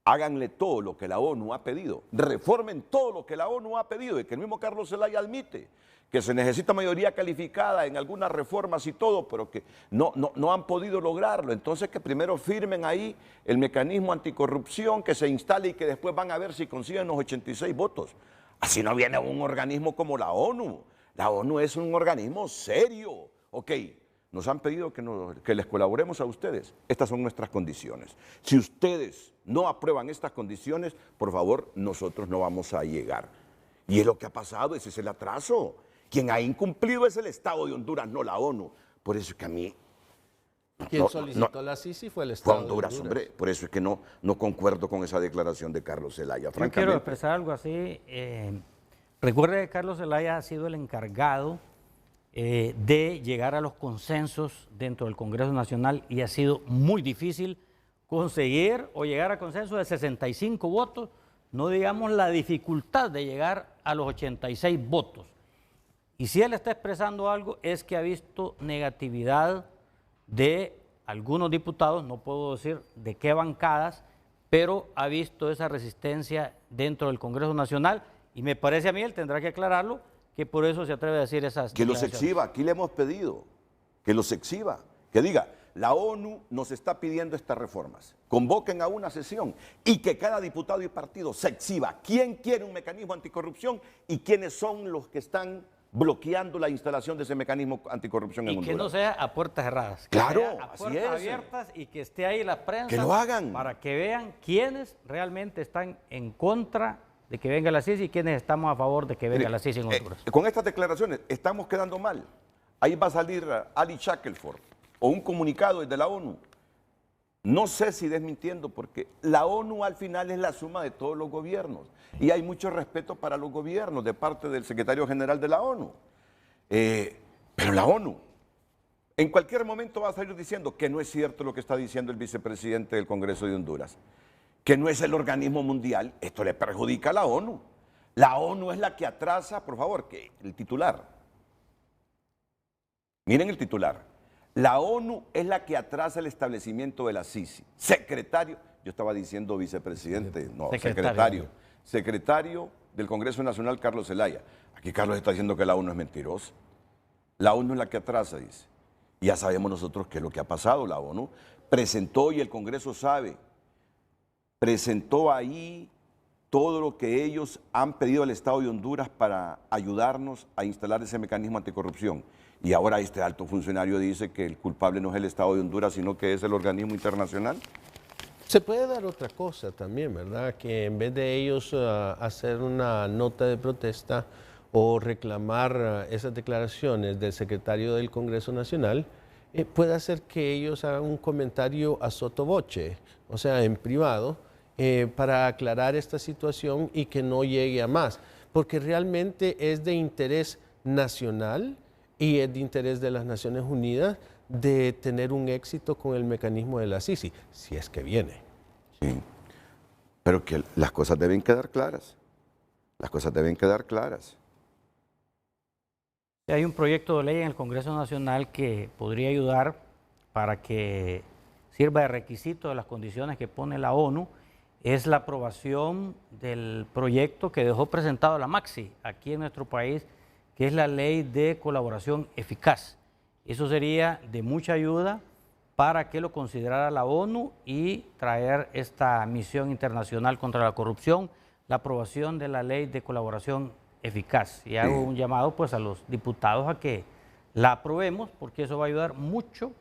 Háganle todo lo que la ONU ha pedido, reformen todo lo que la ONU ha pedido, y que el mismo Carlos Zelaya admite que se necesita mayoría calificada en algunas reformas y todo, pero que no han podido lograrlo. Entonces que primero firmen ahí el mecanismo anticorrupción, que se instale y que después van a ver si consiguen los 86 votos. Así no viene un organismo como la ONU. La ONU es un organismo serio. Ok, nos han pedido que les colaboremos a ustedes. Estas son nuestras condiciones. Si ustedes no aprueban estas condiciones, por favor, nosotros no vamos a llegar. Y es lo que ha pasado, ese es el atraso. Quien ha incumplido es el Estado de Honduras, no la ONU. Por eso es que a mí... ¿Quién solicitó la Sisi fue el Estado de Honduras, hombre. Por eso es que no concuerdo con esa declaración de Carlos Zelaya, francamente. Yo quiero expresar algo así. Recuerde que Carlos Zelaya ha sido el encargado de llegar a los consensos dentro del Congreso Nacional y ha sido muy difícil conseguir o llegar a consenso de 65 votos, no digamos la dificultad de llegar a los 86 votos. Y si él está expresando algo es que ha visto negatividad de algunos diputados, no puedo decir de qué bancadas, pero ha visto esa resistencia dentro del Congreso Nacional y me parece a mí, él tendrá que aclararlo, que por eso se atreve a decir esas que los exhiba, aquí le hemos pedido, que los exhiba, que diga, la ONU nos está pidiendo estas reformas, convoquen a una sesión y que cada diputado y partido se exhiba quién quiere un mecanismo anticorrupción y quiénes son los que están bloqueando la instalación de ese mecanismo anticorrupción en Honduras. Y que no sea a puertas cerradas. Claro, a puertas abiertas y que esté ahí la prensa. Que lo hagan. Para que vean quiénes realmente están en contra de que venga la Sisi y quienes estamos a favor de que venga la Sisi en Honduras. Con estas declaraciones estamos quedando mal. Ahí va a salir Ali Shackelford o un comunicado desde la ONU. No sé si desmintiendo, porque la ONU al final es la suma de todos los gobiernos y hay mucho respeto para los gobiernos de parte del secretario general de la ONU. Pero la ONU en cualquier momento va a salir diciendo que no es cierto lo que está diciendo el vicepresidente del Congreso de Honduras, que no es el organismo mundial. Esto le perjudica a la ONU. La ONU es la que atrasa, por favor, que el titular. Miren el titular. La ONU es la que atrasa el establecimiento de la Sisi. Secretario, yo estaba diciendo vicepresidente, no, secretario del Congreso Nacional, Carlos Zelaya. Aquí Carlos está diciendo que la ONU es mentirosa. La ONU es la que atrasa, dice. Y ya sabemos nosotros qué es lo que ha pasado. La ONU presentó, y el Congreso sabe, presentó ahí todo lo que ellos han pedido al Estado de Honduras para ayudarnos a instalar ese mecanismo anticorrupción. Y ahora este alto funcionario dice que el culpable no es el Estado de Honduras, sino que es el organismo internacional. Se puede dar otra cosa también, ¿verdad? Que en vez de ellos hacer una nota de protesta o reclamar esas declaraciones del secretario del Congreso Nacional, puede hacer que ellos hagan un comentario a sottovoce, o sea, en privado, para aclarar esta situación y que no llegue a más, porque realmente es de interés nacional y es de interés de las Naciones Unidas de tener un éxito con el mecanismo de la Sisi, si es que viene. Sí, pero que las cosas deben quedar claras. Las cosas deben quedar claras. Sí, hay un proyecto de ley en el Congreso Nacional que podría ayudar para que sirva de requisito de las condiciones que pone la ONU. Es la aprobación del proyecto que dejó presentado la MAXI aquí en nuestro país, que es la Ley de Colaboración Eficaz. Eso sería de mucha ayuda para que lo considerara la ONU y traer esta misión internacional contra la corrupción, la aprobación de la Ley de Colaboración Eficaz. Y hago un llamado pues a los diputados a que la aprobemos, porque eso va a ayudar mucho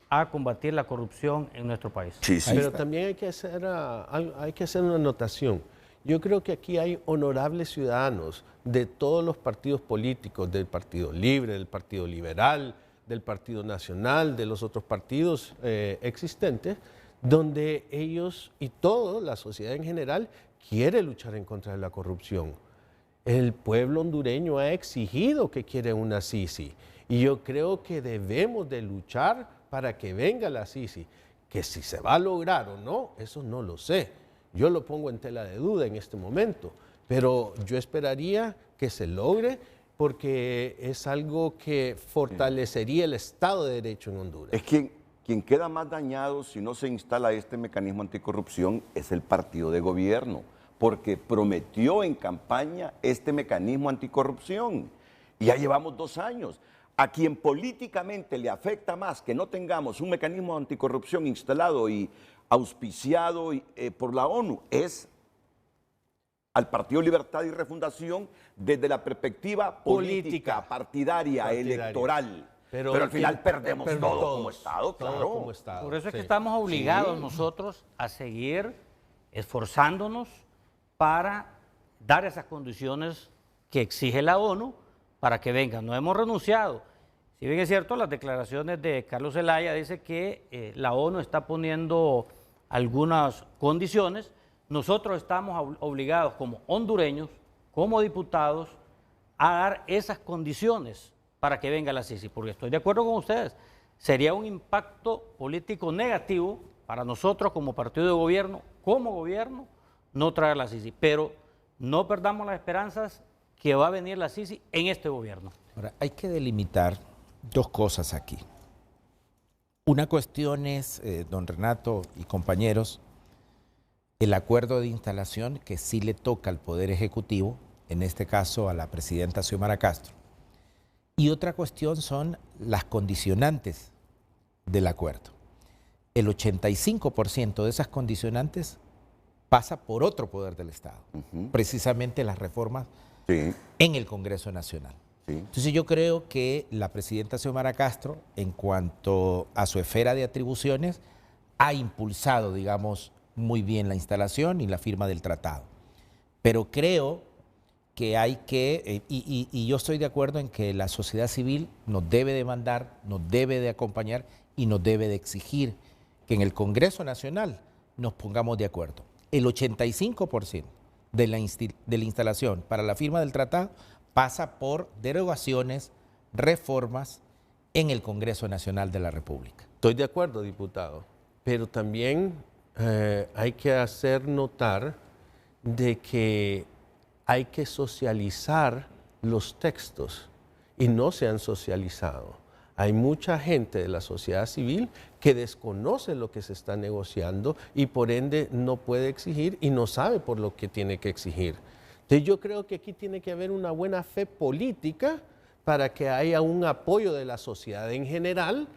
a combatir la corrupción en nuestro país. Pero también hay que hacer una anotación. Yo creo que aquí hay honorables ciudadanos de todos los partidos políticos, del Partido Libre, del Partido Liberal, del Partido Nacional, de los otros partidos existentes, donde ellos y toda la sociedad en general quiere luchar en contra de la corrupción. El pueblo hondureño ha exigido que quiere una Sisi y yo creo que debemos de luchar para que venga la Sisi. Que si se va a lograr o no, eso no lo sé. Yo lo pongo en tela de duda en este momento, pero yo esperaría que se logre porque es algo que fortalecería el Estado de Derecho en Honduras. Es quien queda más dañado si no se instala este mecanismo anticorrupción es el partido de gobierno, porque prometió en campaña este mecanismo anticorrupción. Y ya llevamos 2 años. A quien políticamente le afecta más que no tengamos un mecanismo anticorrupción instalado y auspiciado por la ONU es al Partido Libertad y Refundación desde la perspectiva política, partidaria, electoral. Pero al final perdemos todo como Estado, claro. Por eso es que estamos obligados nosotros a seguir esforzándonos para dar esas condiciones que exige la ONU para que vengan. No hemos renunciado. Si bien es cierto, las declaraciones de Carlos Zelaya dice que la ONU está poniendo algunas condiciones. Nosotros estamos obligados como hondureños, como diputados, a dar esas condiciones para que venga la Sisi, porque estoy de acuerdo con ustedes. Sería un impacto político negativo para nosotros como partido de gobierno, no traer la Sisi, pero no perdamos las esperanzas que va a venir la Sisi en este gobierno. Ahora, hay que delimitar 2 cosas aquí. Una cuestión es, don Renato y compañeros, el acuerdo de instalación que sí le toca al Poder Ejecutivo, en este caso a la presidenta Xiomara Castro. Y otra cuestión son las condicionantes del acuerdo. El 85% de esas condicionantes pasa por otro poder del Estado, precisamente las reformas en el Congreso Nacional. Entonces yo creo que la presidenta Xiomara Castro, en cuanto a su esfera de atribuciones, ha impulsado, digamos, muy bien la instalación y la firma del tratado. Pero creo que hay que, y yo estoy de acuerdo en que la sociedad civil nos debe demandar, nos debe de acompañar y nos debe de exigir que en el Congreso Nacional nos pongamos de acuerdo. El 85% de la instalación para la firma del tratado pasa por derogaciones, reformas en el Congreso Nacional de la República. Estoy de acuerdo, diputado, pero también hay que hacer notar de que hay que socializar los textos y no se han socializado. Hay mucha gente de la sociedad civil que desconoce lo que se está negociando y por ende no puede exigir y no sabe por lo que tiene que exigir. Entonces yo creo que aquí tiene que haber una buena fe política para que haya un apoyo de la sociedad en general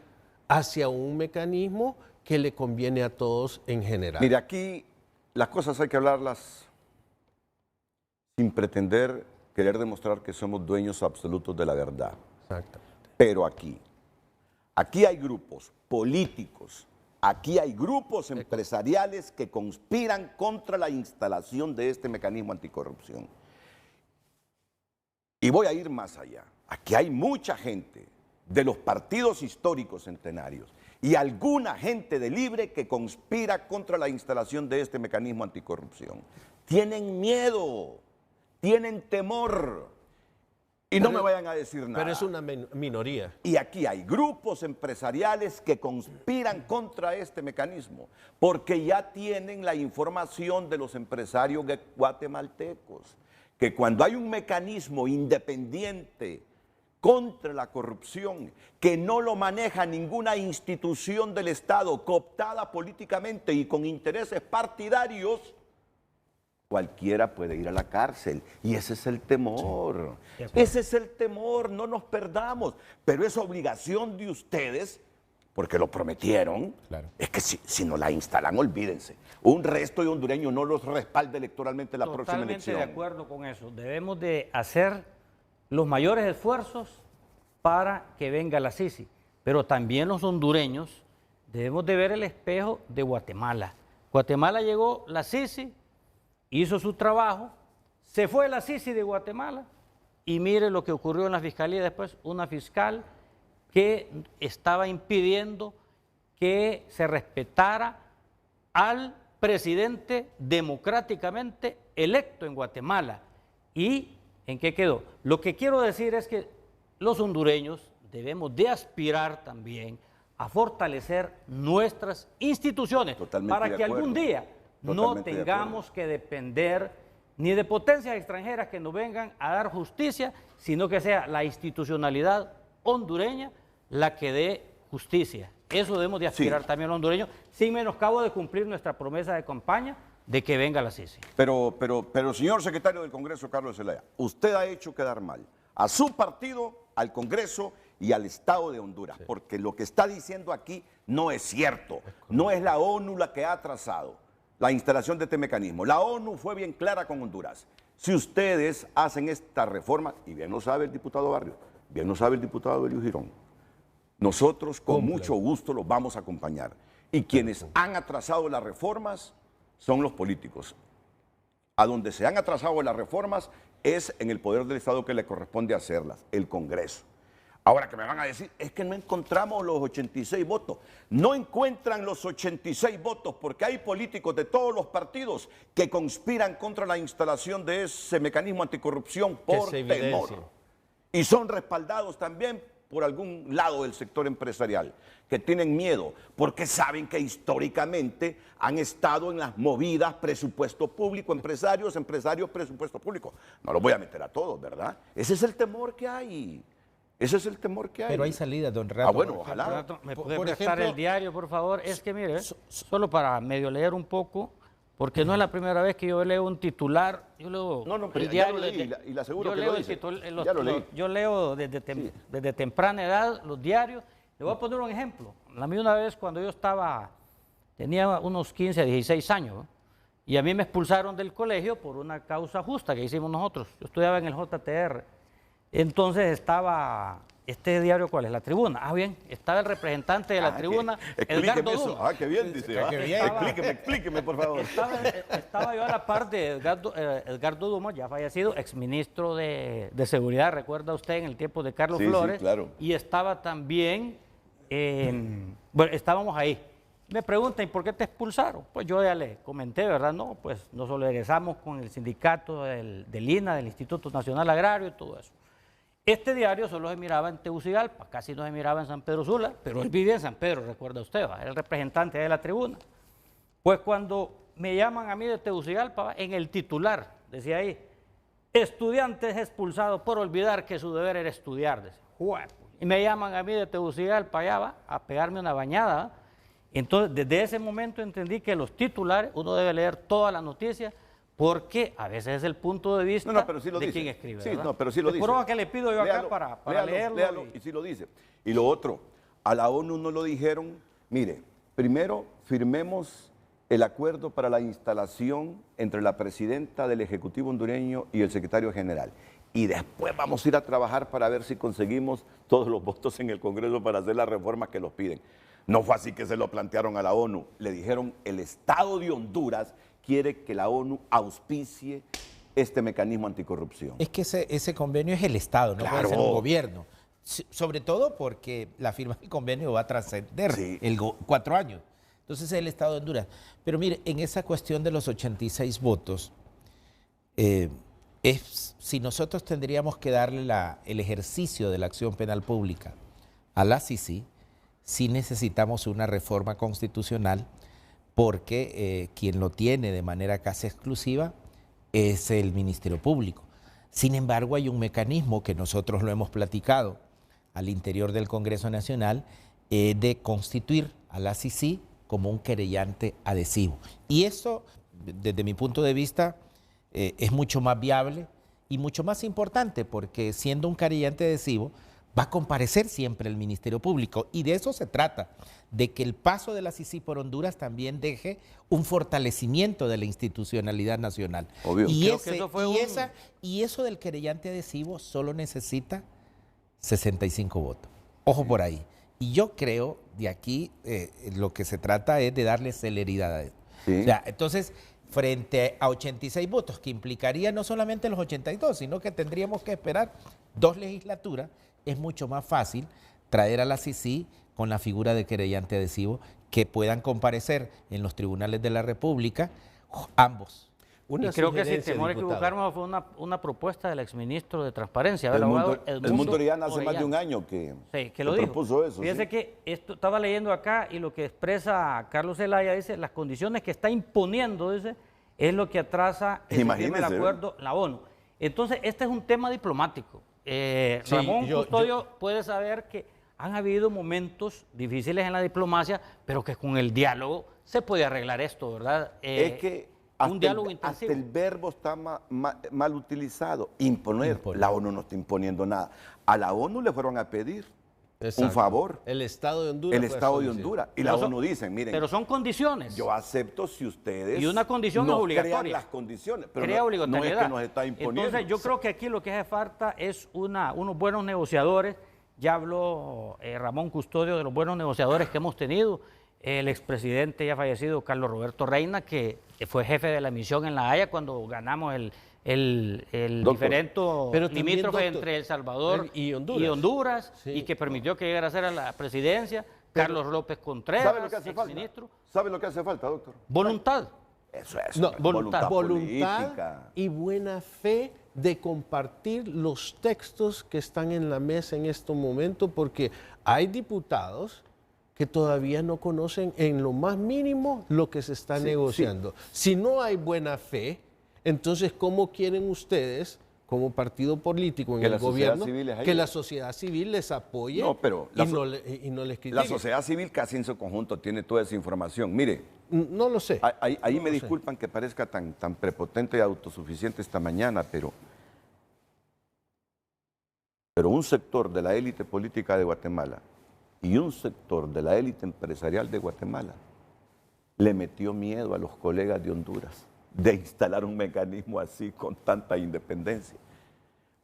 hacia un mecanismo que le conviene a todos en general. Mire, aquí las cosas hay que hablarlas sin pretender querer demostrar que somos dueños absolutos de la verdad. Exacto. Pero aquí hay grupos políticos, aquí hay grupos empresariales que conspiran contra la instalación de este mecanismo anticorrupción. Y voy a ir más allá. Aquí hay mucha gente de los partidos históricos centenarios y alguna gente de Libre que conspira contra la instalación de este mecanismo anticorrupción. Tienen miedo, tienen temor. Y no me vayan a decir nada. Pero es una minoría. Y aquí hay grupos empresariales que conspiran contra este mecanismo porque ya tienen la información de los empresarios guatemaltecos que cuando hay un mecanismo independiente contra la corrupción, que no lo maneja ninguna institución del Estado cooptada políticamente y con intereses partidarios, cualquiera puede ir a la cárcel. Y ese es el temor. Sí, ese es el temor, no nos perdamos. Pero es obligación de ustedes, porque lo prometieron, claro. Es que si no la instalan, olvídense. Un resto de hondureños no los respalda electoralmente la próxima elección. Totalmente de acuerdo con eso. Debemos de hacer los mayores esfuerzos para que venga la Sisi. Pero también los hondureños debemos de ver el espejo de Guatemala. Guatemala llegó la Sisi, hizo su trabajo, se fue la Sisi de Guatemala y mire lo que ocurrió en la fiscalía después, una fiscal que estaba impidiendo que se respetara al presidente democráticamente electo en Guatemala. ¿Y en qué quedó? Lo que quiero decir es que los hondureños debemos de aspirar también a fortalecer nuestras instituciones para que algún día no tengamos que depender ni de potencias extranjeras que nos vengan a dar justicia, sino que sea la institucionalidad hondureña la que dé justicia. Eso debemos de aspirar también los hondureños, sin menoscabo de cumplir nuestra promesa de campaña de que venga la Sisi. Pero, señor secretario del Congreso, Carlos Zelaya, usted ha hecho quedar mal a su partido, al Congreso y al Estado de Honduras, porque lo que está diciendo aquí no es cierto. No es la ONU la que ha atrasado la instalación de este mecanismo. La ONU fue bien clara con Honduras. Si ustedes hacen esta reforma, y bien lo sabe el diputado Barrios, bien lo sabe el diputado Elio Girón, nosotros con mucho gusto los vamos a acompañar. Y quienes han atrasado las reformas son los políticos. A donde se han atrasado las reformas es en el poder del Estado que le corresponde hacerlas, el Congreso. Ahora que me van a decir, es que no encontramos los 86 votos. No encuentran los 86 votos porque hay políticos de todos los partidos que conspiran contra la instalación de ese mecanismo anticorrupción por temor. Y son respaldados también por algún lado del sector empresarial, que tienen miedo porque saben que históricamente han estado en las movidas presupuesto público, empresarios, presupuesto público. No los voy a meter a todos, ¿verdad? Ese es el temor que hay. Ese es el temor que hay. Pero hay salida, don Renato. Ah, bueno, ojalá. ¿Me puede prestar el diario, por favor? Es que, mire, solo para medio leer un poco, porque no es la primera vez que yo leo un titular. Yo leo el diario y le aseguro que lo dice. Yo leo desde temprana edad los diarios. Le voy a poner un ejemplo. A mí una vez cuando yo tenía unos 15, 16 años, ¿no? Y a mí me expulsaron del colegio por una causa justa que hicimos nosotros. Yo estudiaba en el JTR. Entonces estaba, ¿este diario cuál es? La Tribuna. Ah, bien, estaba el representante de la Tribuna, Edgardo Duma. Ah, qué bien, dice. Explíqueme, por favor. Estaba yo a la par de Edgardo Duma, ya fallecido, exministro de Seguridad, recuerda usted, en el tiempo de Carlos Flores. Sí, claro. Y estaba también, bueno, estábamos ahí. Me preguntan, ¿y por qué te expulsaron? Pues yo ya le comenté, ¿verdad? No, pues nos solidarizamos con el sindicato del INA, del Instituto Nacional Agrario y todo eso. Este diario solo se miraba en Tegucigalpa, casi no se miraba en San Pedro Sula, pero él vivía en San Pedro, recuerda usted, ¿va? Era el representante de la Tribuna. Pues cuando me llaman a mí de Tegucigalpa, ¿va? En el titular, decía ahí, estudiantes expulsados por olvidar que su deber era estudiar. Decía, y me llaman a mí de Tegucigalpa, allá, ¿va? A pegarme una bañada, ¿va? Entonces, desde ese momento entendí que los titulares, uno debe leer toda la noticia, porque a veces es el punto de vista de quien escribe. Sí, pero sí lo dice. Prueba que le pido yo acá para leerlo. Léalo, y sí lo dice. Y lo otro, a la ONU no lo dijeron, mire, primero firmemos el acuerdo para la instalación entre la presidenta del Ejecutivo hondureño y el secretario general. Y después vamos a ir a trabajar para ver si conseguimos todos los votos en el Congreso para hacer las reformas que los piden. No fue así que se lo plantearon a la ONU. Le dijeron, el Estado de Honduras quiere que la ONU auspicie este mecanismo anticorrupción. Es que ese convenio es el Estado, no puede ser un gobierno. Sobre todo porque la firma del convenio va a trascender 4 años. Entonces es el Estado de Honduras. Pero mire, en esa cuestión de los 86 votos, si nosotros tendríamos que darle el ejercicio de la acción penal pública a la Sisi, sí necesitamos una reforma constitucional porque quien lo tiene de manera casi exclusiva es el Ministerio Público. Sin embargo, hay un mecanismo que nosotros lo hemos platicado al interior del Congreso Nacional de constituir a la CICI como un querellante adhesivo. Y eso, desde mi punto de vista, es mucho más viable y mucho más importante, porque siendo un querellante adhesivo va a comparecer siempre el Ministerio Público, y de eso se trata, de que el paso de la CICI por Honduras también deje un fortalecimiento de la institucionalidad nacional. Obvio. Y, Creo eso del querellante adhesivo solo necesita 65 votos. Ojo por ahí. Y yo creo, de aquí, lo que se trata es de darle celeridad a esto. Sí. O sea, entonces, frente a 86 votos, que implicaría no solamente los 82, sino que tendríamos que esperar 2 legislaturas, es mucho más fácil traer a la CICI con la figura de querellante adhesivo, que puedan comparecer en los tribunales de la República ambos. Y creo que sin temor a equivocarme fue una propuesta del exministro de Transparencia, Edmundo Orellana, hace más de un año que lo dijo. Propuso eso. Fíjese que esto estaba leyendo acá, y lo que expresa Carlos Zelaya dice: las condiciones que está imponiendo, dice, es lo que atrasa el acuerdo, la ONU. Entonces, este es un tema diplomático. Ramón Custodio puede saber que han habido momentos difíciles en la diplomacia, pero que con el diálogo se puede arreglar esto, ¿verdad? Es que un diálogo intensivo. Hasta el verbo está mal utilizado. Imponer. La ONU no está imponiendo nada. A la ONU le fueron a pedir un favor. El Estado de Honduras. El Estado de Honduras. Y la ONU dicen, miren. Pero son condiciones. Yo acepto si ustedes. Y una condición no es obligatoria. Crean las condiciones. Pero crea obligatoriedad. No es que nos está imponiendo. Entonces, yo creo que aquí lo que hace falta es unos buenos negociadores. Ya habló Ramón Custodio de los buenos negociadores que hemos tenido. El expresidente ya fallecido, Carlos Roberto Reina, que fue jefe de la misión en La Haya cuando ganamos el diferendo limítrofe entre El Salvador y Honduras, sí, y que permitió que llegara a ser a la presidencia. Carlos López Contreras, ¿sabe lo que hace falta? Ministro. ¿Sabe lo que hace falta, doctor? Voluntad. Eso es. No, voluntad y buena fe de compartir los textos que están en la mesa en este momento, porque hay diputados que todavía no conocen en lo más mínimo lo que se está negociando. Si no hay buena fe, entonces ¿cómo quieren ustedes, como partido político en el gobierno, que la sociedad civil les apoye y no les critique? La sociedad civil casi en su conjunto tiene toda esa información. Mire, no lo sé. Ahí me disculpan que parezca tan prepotente y autosuficiente esta mañana, pero un sector de la élite política de Guatemala y un sector de la élite empresarial de Guatemala le metió miedo a los colegas de Honduras de instalar un mecanismo así con tanta independencia.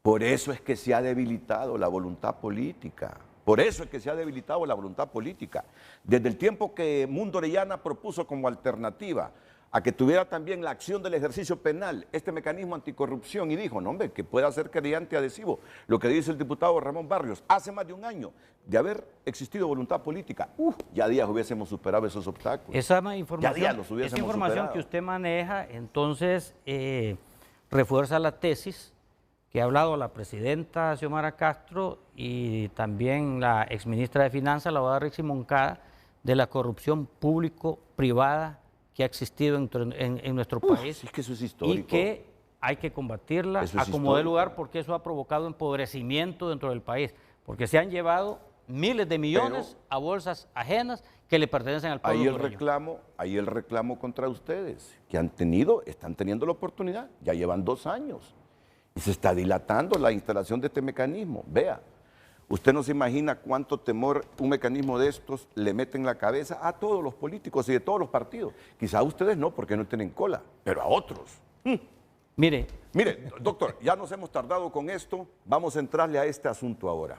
Por eso es que se ha debilitado la voluntad política. Por eso es que se ha debilitado la voluntad política. Desde el tiempo que Mundo Orellana propuso como alternativa a que tuviera también la acción del ejercicio penal, este mecanismo anticorrupción, y dijo, no hombre, que pueda ser querellante adhesivo. Lo que dice el diputado Ramón Barrios, hace más de un año de haber existido voluntad política, ya días hubiésemos superado esos obstáculos. Esa información que usted maneja, entonces, refuerza la tesis que ha hablado la presidenta Xiomara Castro y también la exministra de Finanzas, la abogada Rixi Moncada, de la corrupción público-privada que ha existido en nuestro país, es que eso es histórico, y que hay que combatirla a como dé lugar, porque eso ha provocado empobrecimiento dentro del país, porque se han llevado miles de millones a bolsas ajenas que le pertenecen al pueblo hondureño. Ahí el reclamo contra ustedes, que están teniendo la oportunidad, ya llevan 2 años, y se está dilatando la instalación de este mecanismo. Vea, usted no se imagina cuánto temor un mecanismo de estos le mete en la cabeza a todos los políticos y de todos los partidos. Quizá a ustedes no, porque no tienen cola, pero a otros. Mire, doctor, ya nos hemos tardado con esto, vamos a entrarle a este asunto ahora.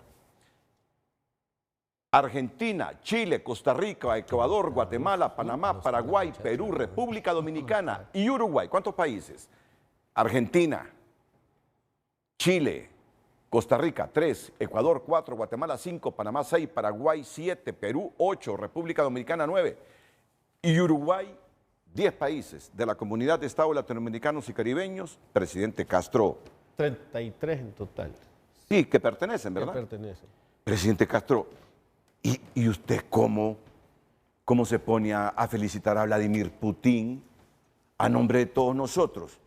Argentina, Chile, Costa Rica, Ecuador, Guatemala, Panamá, Paraguay, Perú, República Dominicana y Uruguay. ¿Cuántos países? Argentina, Chile, Costa Rica 3, Ecuador 4, Guatemala 5, Panamá 6, Paraguay 7, Perú 8, República Dominicana 9 y Uruguay 10 países de la Comunidad de Estados Latinoamericanos y Caribeños. Presidente Castro. 33 en total. Sí, que pertenecen, ¿verdad? Que pertenecen. Presidente Castro, ¿y usted cómo se pone a felicitar a Vladimir Putin a nombre de todos nosotros?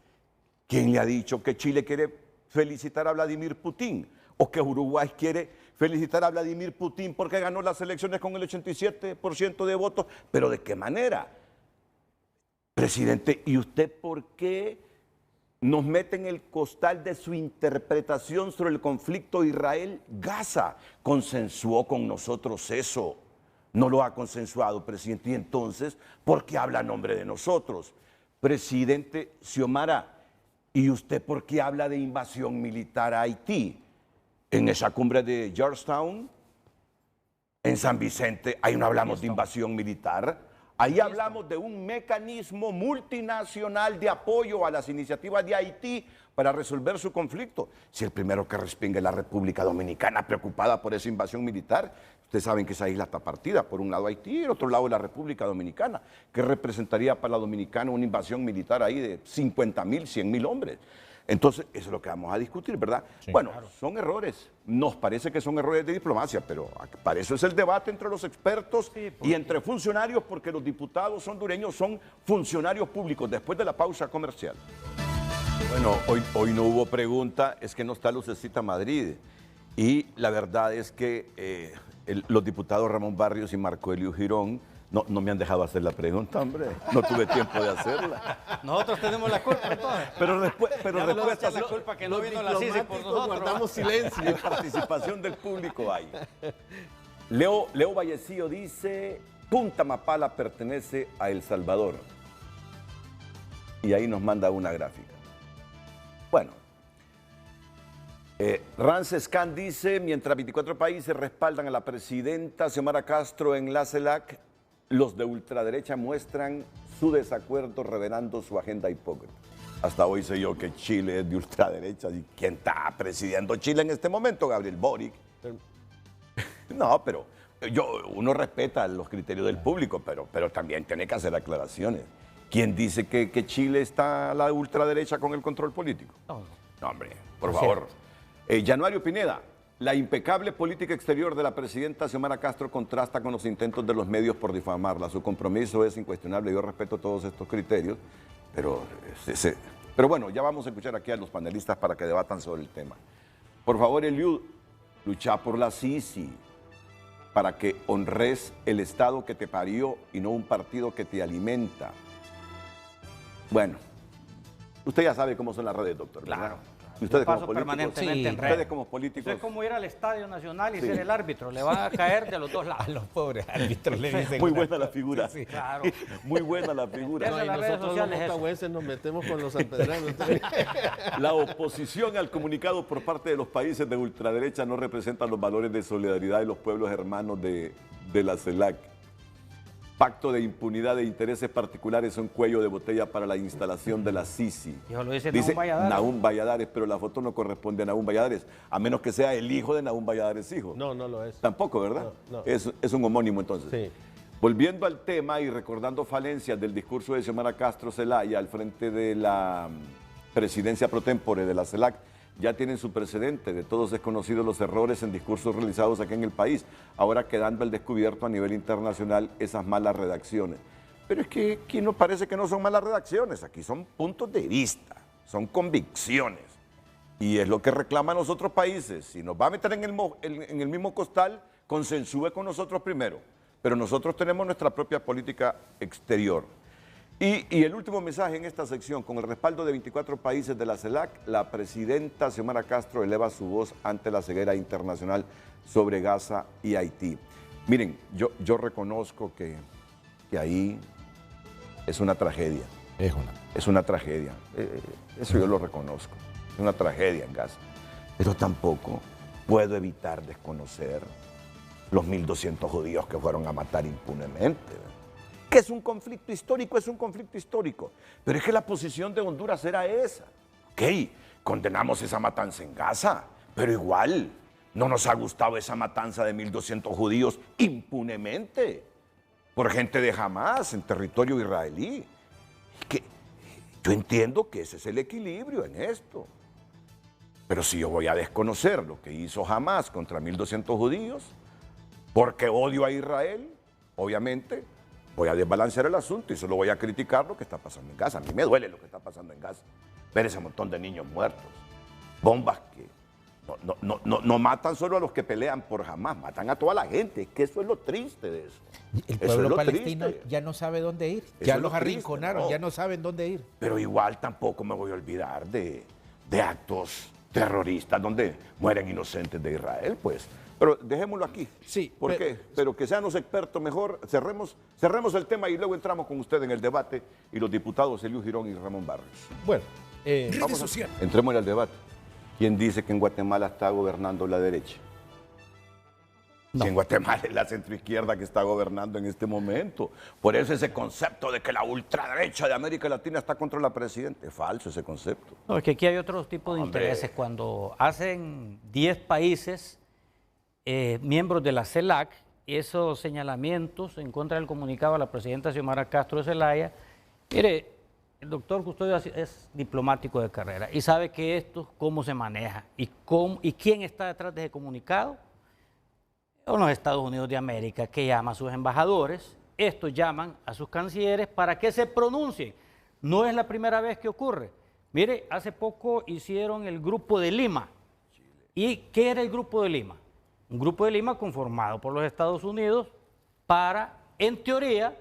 ¿Quién le ha dicho que Chile quiere felicitar a Vladimir Putin, o que Uruguay quiere felicitar a Vladimir Putin porque ganó las elecciones con el 87% de votos. ¿Pero de qué manera? Presidente, ¿y usted por qué nos mete en el costal de su interpretación sobre el conflicto Israel-Gaza? Consensuó con nosotros eso. No lo ha consensuado, presidente. Y entonces, ¿por qué habla a nombre de nosotros? Presidente Xiomara, ¿y usted por qué habla de invasión militar a Haití? En esa cumbre de Georgetown, en San Vicente, ahí no hablamos de invasión militar. Ahí hablamos de un mecanismo multinacional de apoyo a las iniciativas de Haití para resolver su conflicto. Si el primero que respingue es la República Dominicana preocupada por esa invasión militar, ustedes saben que esa isla está partida, por un lado Haití y por otro lado la República Dominicana, que representaría para la Dominicana una invasión militar ahí de 50.000, 100.000 hombres. Entonces, eso es lo que vamos a discutir, ¿verdad? Sí, bueno, claro. Son errores. Nos parece que son errores de diplomacia, pero para eso es el debate entre los expertos y entre funcionarios, porque los diputados hondureños son funcionarios públicos. Después de la pausa comercial. Bueno, hoy no hubo pregunta, es que no está Lucecita Madrid. Y la verdad es que los diputados Ramón Barrios y Marco Elio Girón no me han dejado hacer la pregunta, hombre. No tuve tiempo de hacerla. Nosotros tenemos la culpa entonces. Pero respuestas... la culpa que no vino la CICI por nosotros. Guardamos silencio. Y participación del público hay. Leo Vallecillo dice, Punta Mapala pertenece a El Salvador. Y ahí nos manda una gráfica. Bueno. Rances Khan dice, mientras 24 países respaldan a la presidenta Xiomara Castro en la CELAC, los de ultraderecha muestran su desacuerdo revelando su agenda hipócrita. Hasta hoy sé yo que Chile es de ultraderecha. ¿Y quién está presidiendo Chile en este momento? Gabriel Boric. No, pero uno respeta los criterios del público, pero también tiene que hacer aclaraciones. ¿Quién dice que Chile está a la ultraderecha con el control político? No, hombre, por favor. Januario Pineda. La impecable política exterior de la presidenta Xiomara Castro contrasta con los intentos de los medios por difamarla. Su compromiso es incuestionable. Yo respeto todos estos criterios, pero bueno, ya vamos a escuchar aquí a los panelistas para que debatan sobre el tema. Por favor, Eliud, lucha por la CICI para que honres el Estado que te parió y no un partido que te alimenta. Bueno, usted ya sabe cómo son las redes, doctor. Claro. Ustedes como políticos, ustedes como políticos. Es como ir al Estadio Nacional y ser el árbitro. Le van a caer de los dos lados. A los pobres árbitros le dicen. Muy buena la figura. Sí, claro. Muy buena la figura. No, y nosotros los motahueses nos metemos con los sanpedranos. La oposición al comunicado por parte de los países de ultraderecha no representa los valores de solidaridad de los pueblos hermanos de la CELAC. Pacto de impunidad de intereses particulares son cuello de botella para la instalación de la CICI. Dice Nahum Valladares, pero la foto no corresponde a Nahum Valladares, a menos que sea el hijo de Nahum Valladares hijo. No, no lo es. Tampoco, ¿verdad? No. Es un homónimo entonces. Sí. Volviendo al tema y recordando falencias del discurso de Xiomara Castro Zelaya al frente de la presidencia pro tempore de la CELAC, ya tienen su precedente. De todos es conocido los errores en discursos realizados aquí en el país, ahora quedando al descubierto a nivel internacional esas malas redacciones. Pero es que aquí nos parece que no son malas redacciones, aquí son puntos de vista, son convicciones. Y es lo que reclaman los otros países. Si nos va a meter en el mismo costal, consensúe con nosotros primero. Pero nosotros tenemos nuestra propia política exterior. Y el último mensaje en esta sección, con el respaldo de 24 países de la CELAC, la presidenta Xiomara Castro eleva su voz ante la ceguera internacional sobre Gaza y Haití. Miren, yo reconozco que ahí es una tragedia. Es una tragedia. Eso yo lo reconozco. Es una tragedia en Gaza. Pero tampoco puedo evitar desconocer los 1.200 judíos que fueron a matar impunemente. Que es un conflicto histórico, pero es que la posición de Honduras era esa. Ok, condenamos esa matanza en Gaza, pero igual no nos ha gustado esa matanza de 1.200 judíos impunemente por gente de Hamás en territorio israelí. Que yo entiendo que ese es el equilibrio en esto, pero si yo voy a desconocer lo que hizo Hamás contra 1.200 judíos, porque odio a Israel, obviamente, voy a desbalancear el asunto y solo voy a criticar lo que está pasando en Gaza. A mí me duele lo que está pasando en Gaza. Ver ese montón de niños muertos. bombas que no matan solo a los que pelean por Hamás, matan a toda la gente. Es que eso es lo triste de eso. El pueblo palestino ya no sabe dónde ir. Ya los arrinconaron, ya no saben dónde ir. Pero igual tampoco me voy a olvidar de actos terroristas donde mueren inocentes de Israel, pues. Pero dejémoslo aquí. Sí. ¿Por qué? Pero que sean los expertos mejor. Cerremos el tema y luego entramos con usted en el debate y los diputados Eliú Girón y Ramón Barrios. Bueno, entremos en el debate. ¿Quién dice que en Guatemala está gobernando la derecha? No. Si en Guatemala es la centroizquierda que está gobernando en este momento. Por eso ese concepto de que la ultraderecha de América Latina está contra la presidenta. Es falso ese concepto. No, es que aquí hay otros tipos de intereses. Cuando hacen 10 países miembros de la CELAC, esos señalamientos en contra del comunicado a la presidenta Xiomara Castro de Zelaya, mire, el doctor Custodio es diplomático de carrera y sabe que esto, cómo se maneja y quién está detrás de ese comunicado. Son los Estados Unidos de América, que llama a sus embajadores, estos llaman a sus cancilleres para que se pronuncien. No es la primera vez que ocurre. Mire, hace poco hicieron el Grupo de Lima. ¿Y qué era el Grupo de Lima? Un Grupo de Lima conformado por los Estados Unidos para, en teoría,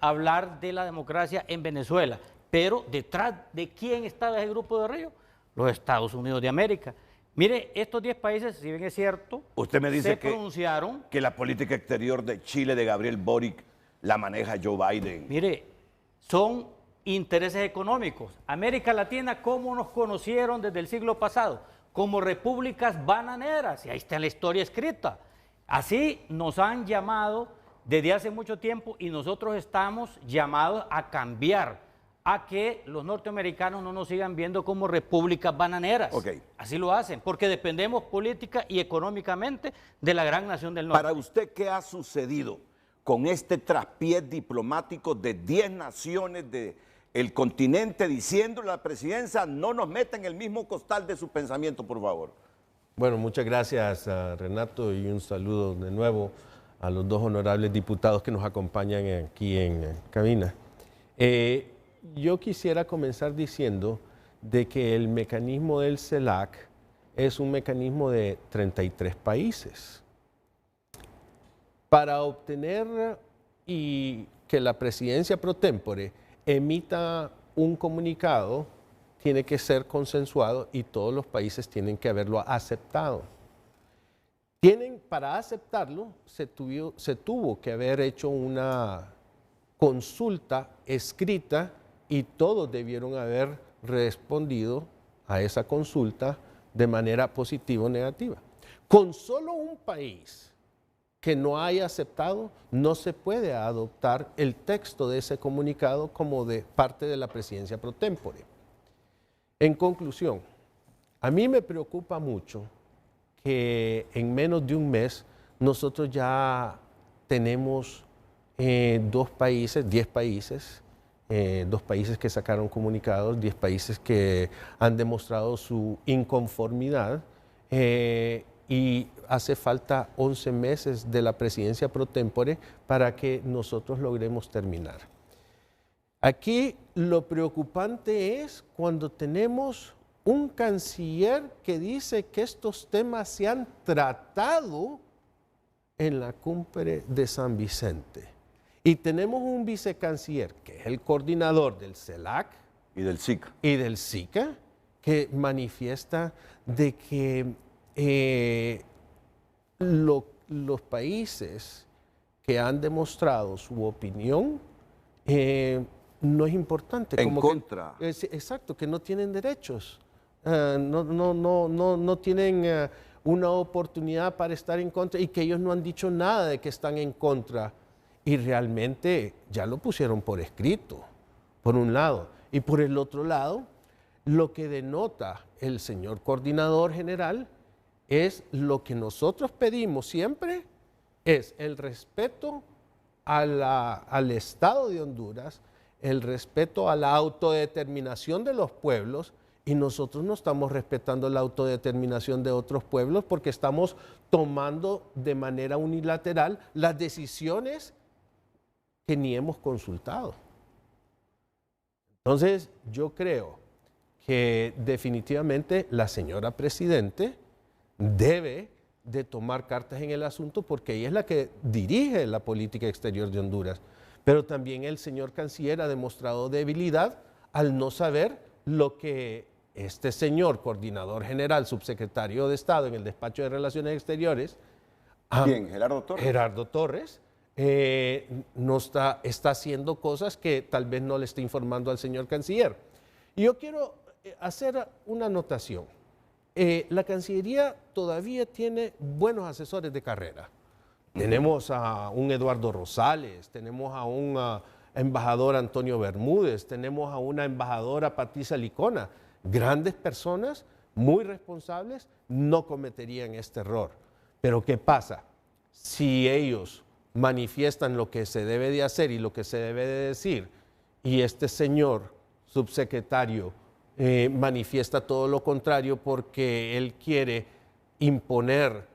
hablar de la democracia en Venezuela. Pero detrás de quién estaba ese Grupo de Río, los Estados Unidos de América. Mire, estos 10 países, si bien es cierto, usted me dice se pronunciaron que la política exterior de Chile, de Gabriel Boric, la maneja Joe Biden. Mire, son intereses económicos. América Latina, ¿cómo nos conocieron desde el siglo pasado? Como repúblicas bananeras, y ahí está la historia escrita. Así nos han llamado desde hace mucho tiempo y nosotros estamos llamados a cambiar, a que los norteamericanos no nos sigan viendo como repúblicas bananeras. Okay. Así lo hacen, porque dependemos política y económicamente de la gran nación del norte. Para usted, ¿qué ha sucedido con este traspié diplomático de 10 naciones del continente diciéndole a la presidencia no nos meta en el mismo costal de su pensamiento, por favor? Bueno, muchas gracias a Renato y un saludo de nuevo a los dos honorables diputados que nos acompañan aquí en cabina. Yo quisiera comenzar diciendo de que el mecanismo del CELAC es un mecanismo de 33 países. Para obtener y que la presidencia pro tempore emita un comunicado, tiene que ser consensuado y todos los países tienen que haberlo aceptado. Para aceptarlo, se tuvo que haber hecho una consulta escrita y todos debieron haber respondido a esa consulta de manera positiva o negativa. Con solo un país que no haya aceptado, no se puede adoptar el texto de ese comunicado como de parte de la presidencia pro tempore. En conclusión, a mí me preocupa mucho que en menos de un mes nosotros ya tenemos 10 países, 2 países que sacaron comunicados, 10 países que han demostrado su inconformidad y hace falta 11 meses de la presidencia pro tempore para que nosotros logremos terminar. Aquí lo preocupante es cuando tenemos un canciller que dice que estos temas se han tratado en la cumbre de San Vicente. Y tenemos un vicecanciller, que es el coordinador del CELAC y del SICA, que manifiesta de que los países que han demostrado su opinión no es importante. En contra. Exacto, que no tienen derechos, no tienen una oportunidad para estar en contra y que ellos no han dicho nada de que están en contra. Y realmente ya lo pusieron por escrito, por un lado. Y por el otro lado, lo que denota el señor coordinador general es lo que nosotros pedimos siempre, es el respeto al Estado de Honduras, el respeto a la autodeterminación de los pueblos, y nosotros no estamos respetando la autodeterminación de otros pueblos porque estamos tomando de manera unilateral las decisiones que ni hemos consultado. Entonces, yo creo que definitivamente la señora presidente debe de tomar cartas en el asunto porque ella es la que dirige la política exterior de Honduras. Pero también el señor canciller ha demostrado debilidad al no saber lo que este señor coordinador general, subsecretario de Estado en el despacho de Relaciones Exteriores, ¿quién? Gerardo Torres. Gerardo Torres, no está haciendo cosas que tal vez no le esté informando al señor canciller. Y yo quiero hacer una anotación. La Cancillería todavía tiene buenos asesores de carrera. Tenemos a un Eduardo Rosales, tenemos a un embajador Antonio Bermúdez, tenemos a una embajadora Patricia Licona. Grandes personas, muy responsables, no cometerían este error. Pero ¿qué pasa? Si ellos manifiestan lo que se debe de hacer y lo que se debe de decir, y este señor subsecretario manifiesta todo lo contrario porque él quiere imponer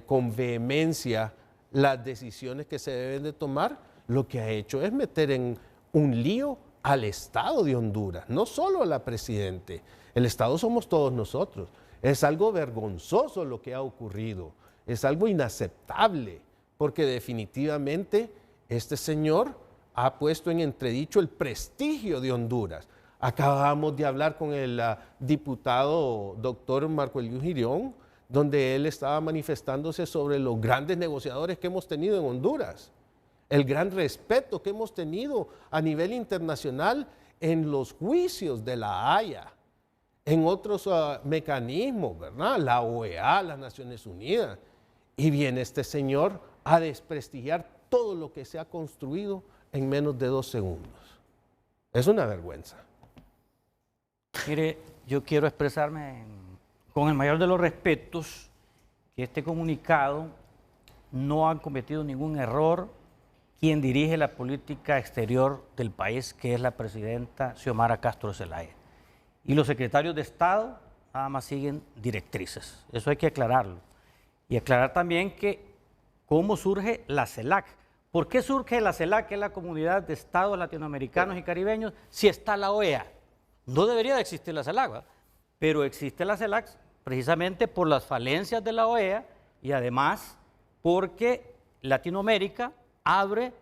con vehemencia las decisiones que se deben de tomar, lo que ha hecho es meter en un lío al Estado de Honduras, no solo a la Presidente. El Estado somos todos nosotros. Es algo vergonzoso lo que ha ocurrido, es algo inaceptable, porque definitivamente este señor ha puesto en entredicho el prestigio de Honduras. Acabamos de hablar con el diputado doctor Marco Eliu Girón, donde él estaba manifestándose sobre los grandes negociadores que hemos tenido en Honduras, el gran respeto que hemos tenido a nivel internacional en los juicios de la Haya, en otros mecanismos, ¿verdad? La OEA, las Naciones Unidas. Y viene este señor a desprestigiar todo lo que se ha construido en menos de 2 segundos. Es una vergüenza. Mire, yo quiero expresarme con el mayor de los respetos que este comunicado no ha cometido ningún error quien dirige la política exterior del país, que es la presidenta Xiomara Castro Zelaya. Y los secretarios de Estado nada más siguen directrices. Eso hay que aclararlo. Y aclarar también que cómo surge la CELAC. ¿Por qué surge la CELAC, que es la Comunidad de Estados Latinoamericanos y Caribeños, si está la OEA? No debería de existir la CELAC, ¿verdad? Pero existe la CELAC precisamente por las falencias de la OEA y además porque Latinoamérica abre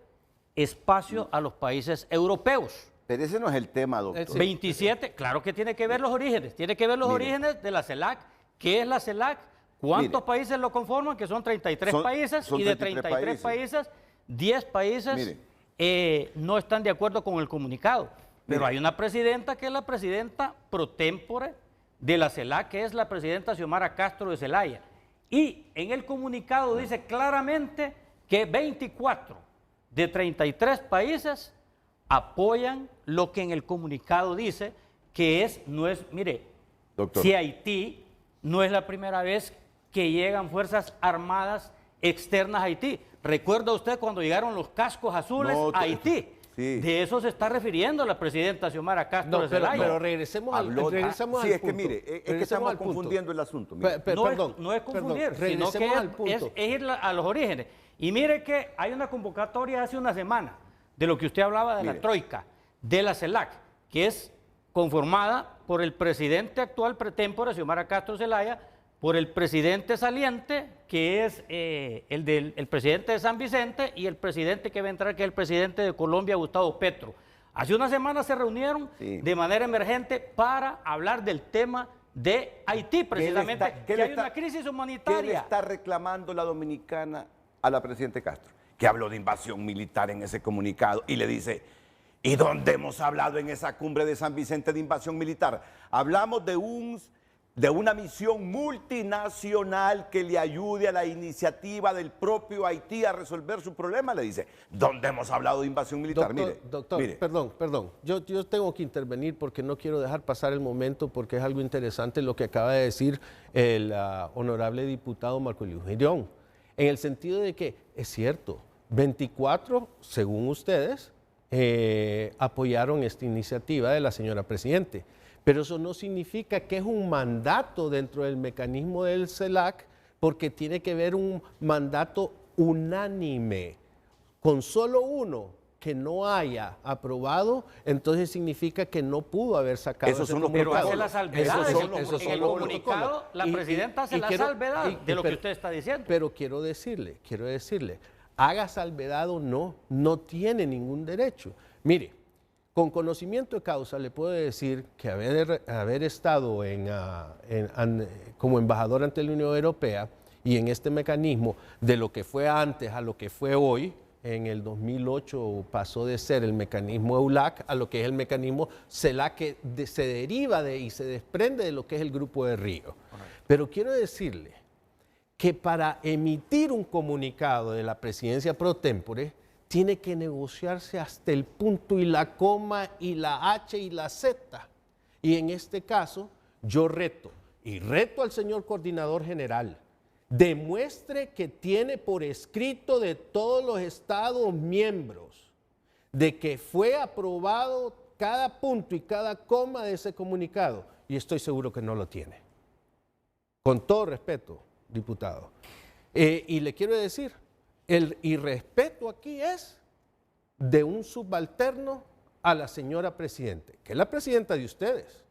espacio a los países europeos. Pero ese no es el tema, doctor. 27, claro que tiene que ver los orígenes. Tiene que ver los orígenes de la CELAC. ¿Qué es la CELAC? ¿Cuántos países lo conforman? Que son 33 países, y de 33 países, 10 países no están de acuerdo con el comunicado. Pero hay una presidenta que es la presidenta pro tempore de la CELAC, que es la presidenta Xiomara Castro de Zelaya. Y en el comunicado dice claramente que 24 de 33 países apoyan lo que en el comunicado dice, que es, mire, doctor, si Haití no es la primera vez que llegan fuerzas armadas externas a Haití. ¿Recuerda usted cuando llegaron los cascos azules a Haití? Sí. De eso se está refiriendo la presidenta Xiomara Castro de Zelaya. Pero regresemos al punto. Sí, es que mire, es que estamos confundiendo el asunto. No es confundir, sino que es ir a los orígenes. Y mire que hay una convocatoria hace una semana de lo que usted hablaba de la troika, de la CELAC, que es conformada por el presidente actual pretémpore, Xiomara Castro Zelaya, por el presidente saliente, que es el presidente de San Vicente, y el presidente que va a entrar, que es el presidente de Colombia, Gustavo Petro. Hace una semana se reunieron de manera emergente para hablar del tema de Haití, precisamente, que hay una crisis humanitaria. ¿Qué le está reclamando la dominicana a la presidenta Castro? Que habló de invasión militar en ese comunicado y le dice, ¿y dónde hemos hablado en esa cumbre de San Vicente de invasión militar? Hablamos de una misión multinacional que le ayude a la iniciativa del propio Haití a resolver su problema, le dice. ¿Dónde hemos hablado de invasión militar? Doctor, perdón. Yo tengo que intervenir porque no quiero dejar pasar el momento, porque es algo interesante lo que acaba de decir el honorable diputado Marco Eliu Girón, en el sentido de que es cierto, 24, según ustedes, apoyaron esta iniciativa de la señora Presidente. Pero eso no significa que es un mandato dentro del mecanismo del CELAC, porque tiene que ver un mandato unánime. Con solo uno que no haya aprobado, entonces significa que no pudo haber sacado Esos ese son los comunicado. Pero hace la salvedad en el comunicado, protocolos. la presidenta hace la salvedad de lo que usted está diciendo. Pero quiero decirle, haga salvedad o no, no tiene ningún derecho. Mire, con conocimiento de causa le puedo decir que haber estado como embajador ante la Unión Europea y en este mecanismo de lo que fue antes a lo que fue hoy, en el 2008 pasó de ser el mecanismo EULAC a lo que es el mecanismo CELAC, que se deriva y se desprende de lo que es el Grupo de Río. Pero quiero decirle que para emitir un comunicado de la presidencia pro tempore, tiene que negociarse hasta el punto y la coma y la H y la Z. Y en este caso, yo reto al señor coordinador general, demuestre que tiene por escrito de todos los estados miembros de que fue aprobado cada punto y cada coma de ese comunicado. Y estoy seguro que no lo tiene. Con todo respeto, diputado. Y le quiero decir, el irrespeto aquí es de un subalterno a la señora presidente, que es la presidenta de ustedes.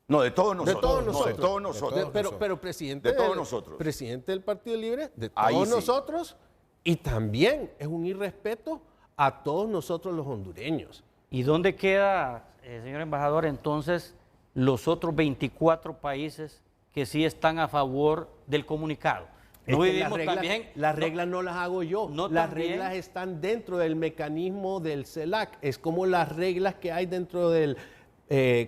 No, de todos nosotros. De todos nosotros. No, de todos nosotros. Pero presidente, de todos nosotros. Presidente del Partido Libre, de Ahí todos sí. nosotros, y también es un irrespeto a todos nosotros los hondureños. ¿Y dónde queda, señor embajador, entonces los otros 24 países que sí están a favor del comunicado? Es No que vivimos también. las reglas no las hago yo. Las también. reglas están dentro del mecanismo del CELAC. Es como las reglas que hay dentro del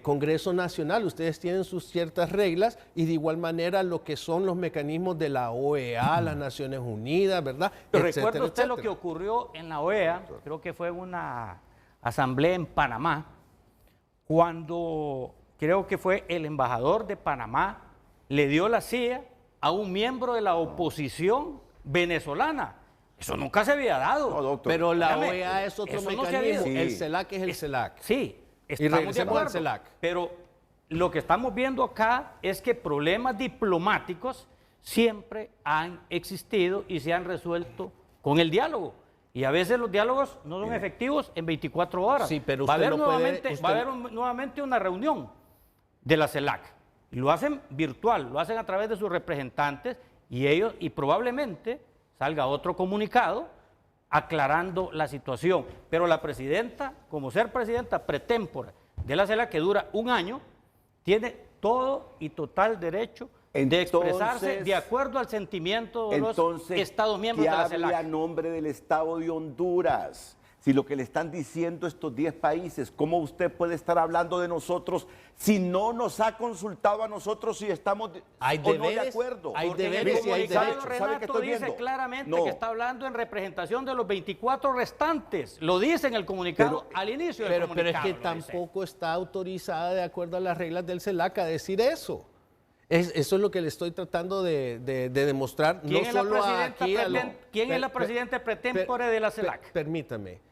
Congreso Nacional. Ustedes tienen sus ciertas reglas y de igual manera lo que son los mecanismos de la OEA, las Naciones Unidas, ¿verdad? Pero recuerda usted lo que ocurrió en la OEA, creo que fue una asamblea en Panamá, cuando creo que fue el embajador de Panamá le dio la silla a un miembro de la oposición venezolana. Eso nunca se había dado. No, doctor. Pero la Dígame, OEA es otro eso no mecanismo. se ha El CELAC es el CELAC. Sí, Y estamos de regresemos al acuerdo. CELAC. Pero lo que estamos viendo acá es que problemas diplomáticos siempre han existido y se han resuelto con el diálogo. Y a veces los diálogos no son efectivos en 24 horas. Sí, pero va a usted haber no puede- nuevamente, usted- va a haber nuevamente una reunión de la CELAC. Y lo hacen virtual, lo hacen a través de sus representantes y probablemente salga otro comunicado aclarando la situación. Pero la presidenta, como ser presidenta pretémpora de la CELAC, que dura un año, tiene todo y total derecho de expresarse de acuerdo al sentimiento de los Estados miembros de la hable a CELAC. nombre del Estado de Honduras. Si lo que le están diciendo estos 10 países, ¿cómo usted puede estar hablando de nosotros si no nos ha consultado a nosotros si estamos Hay o no de deberes, acuerdo? hay Porque en el deberes y hay comunicado, derechos. ¿Sabe Renato qué estoy dice viendo? claramente No. que está hablando en representación de los 24 restantes. Lo dice en el comunicado al inicio del Pero comunicado. es que lo dice. tampoco está autorizada de acuerdo a las reglas del CELAC a decir eso. Eso es lo que le estoy tratando de demostrar. ¿Quién No es la solo presidenta aquí ¿Quién es la presidenta pretémpore de la CELAC? Permítame.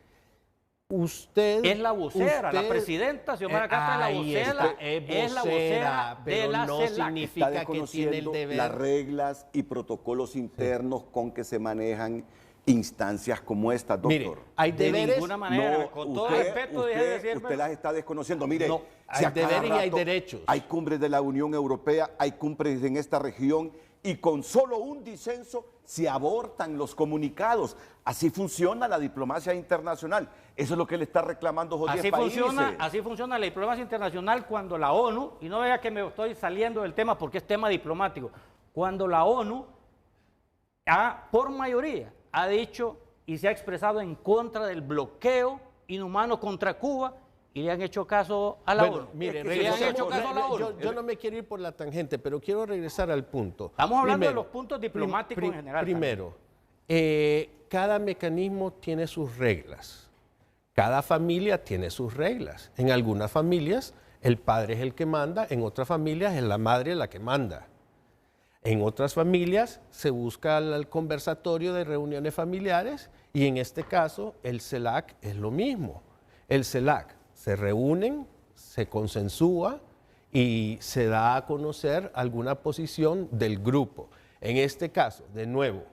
Usted Es la vocera, la presidenta Xiomara Castro es la ahí vocera, está, es la vocera de pero la no CELAC. Está significa que tiene el desconociendo deber. las reglas y protocolos internos con que se manejan instancias como esta, doctor. Mire, hay De deberes. ninguna manera, con todo respeto, deje de decirme. Usted las está desconociendo. Mire, No, si hay a cada deberes y hay rato derechos. Hay cumbres de la Unión Europea, hay cumbres en esta región y con solo un disenso se abortan los comunicados. Así funciona la diplomacia internacional. Eso es lo que le está reclamando esos 10 países. Así funciona la diplomacia internacional cuando la ONU, y no vea que me estoy saliendo del tema porque es tema diplomático, cuando la ONU por mayoría ha dicho y se ha expresado en contra del bloqueo inhumano contra Cuba y le han hecho caso a la Bueno, ONU. mire, le han hecho regresemos- caso a la ONU. yo no me quiero ir por la tangente, pero quiero regresar al punto. Estamos hablando de Primero, los puntos diplomáticos en general. Primero, cada mecanismo tiene sus reglas. Cada familia tiene sus reglas. En algunas familias el padre es el que manda, en otras familias es la madre la que manda. En otras familias se busca el conversatorio de reuniones familiares y en este caso el CELAC es lo mismo. El CELAC se reúnen, se consensúa y se da a conocer alguna posición del grupo. En este caso, de nuevo,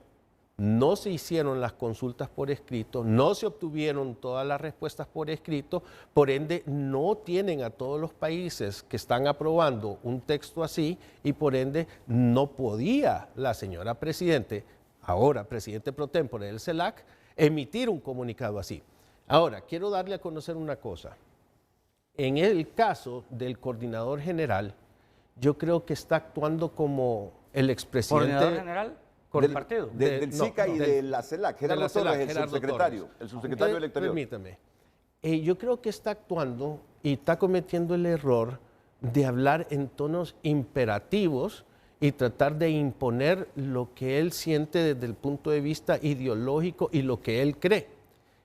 no se hicieron las consultas por escrito, no se obtuvieron todas las respuestas por escrito, por ende no tienen a todos los países que están aprobando un texto así y por ende no podía la señora presidente, ahora presidente pro tempore del CELAC, emitir un comunicado así. Ahora, quiero darle a conocer una cosa. En el caso del coordinador general, yo creo que está actuando como el expresidente... ¿Coordinador general? Del partido. Del SICA y de la CELAC. Gerardo Torres, el subsecretario. El subsecretario del Exterior. Permítame. Yo creo que está actuando y está cometiendo el error de hablar en tonos imperativos y tratar de imponer lo que él siente desde el punto de vista ideológico y lo que él cree.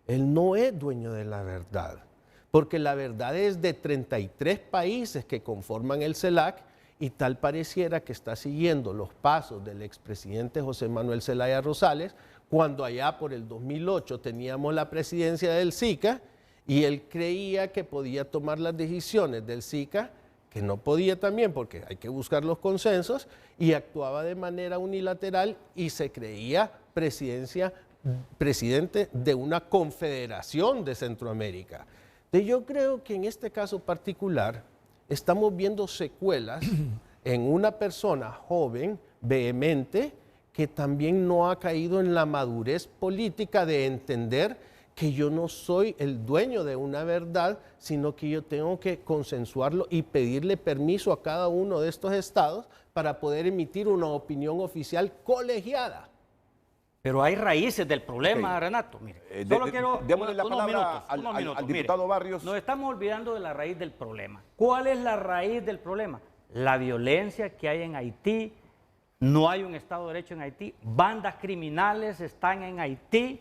Él no es dueño de la verdad, porque la verdad es de 33 países que conforman el CELAC y tal pareciera que está siguiendo los pasos del expresidente José Manuel Zelaya Rosales, cuando allá por el 2008 teníamos la presidencia del SICA y él creía que podía tomar las decisiones del SICA, que no podía también porque hay que buscar los consensos, y actuaba de manera unilateral y se creía presidente de una confederación de Centroamérica. Yo creo que en este caso particular estamos viendo secuelas en una persona joven, vehemente, que también no ha caído en la madurez política de entender que yo no soy el dueño de una verdad, sino que yo tengo que consensuarlo y pedirle permiso a cada uno de estos estados para poder emitir una opinión oficial colegiada. Pero hay raíces del problema, Renato. Mire, solo quiero démosle la palabra al diputado Mire, Barrios. nos estamos olvidando de la raíz del problema. ¿Cuál es la raíz del problema? La violencia que hay en Haití. No hay un Estado de Derecho en Haití. Bandas criminales están en Haití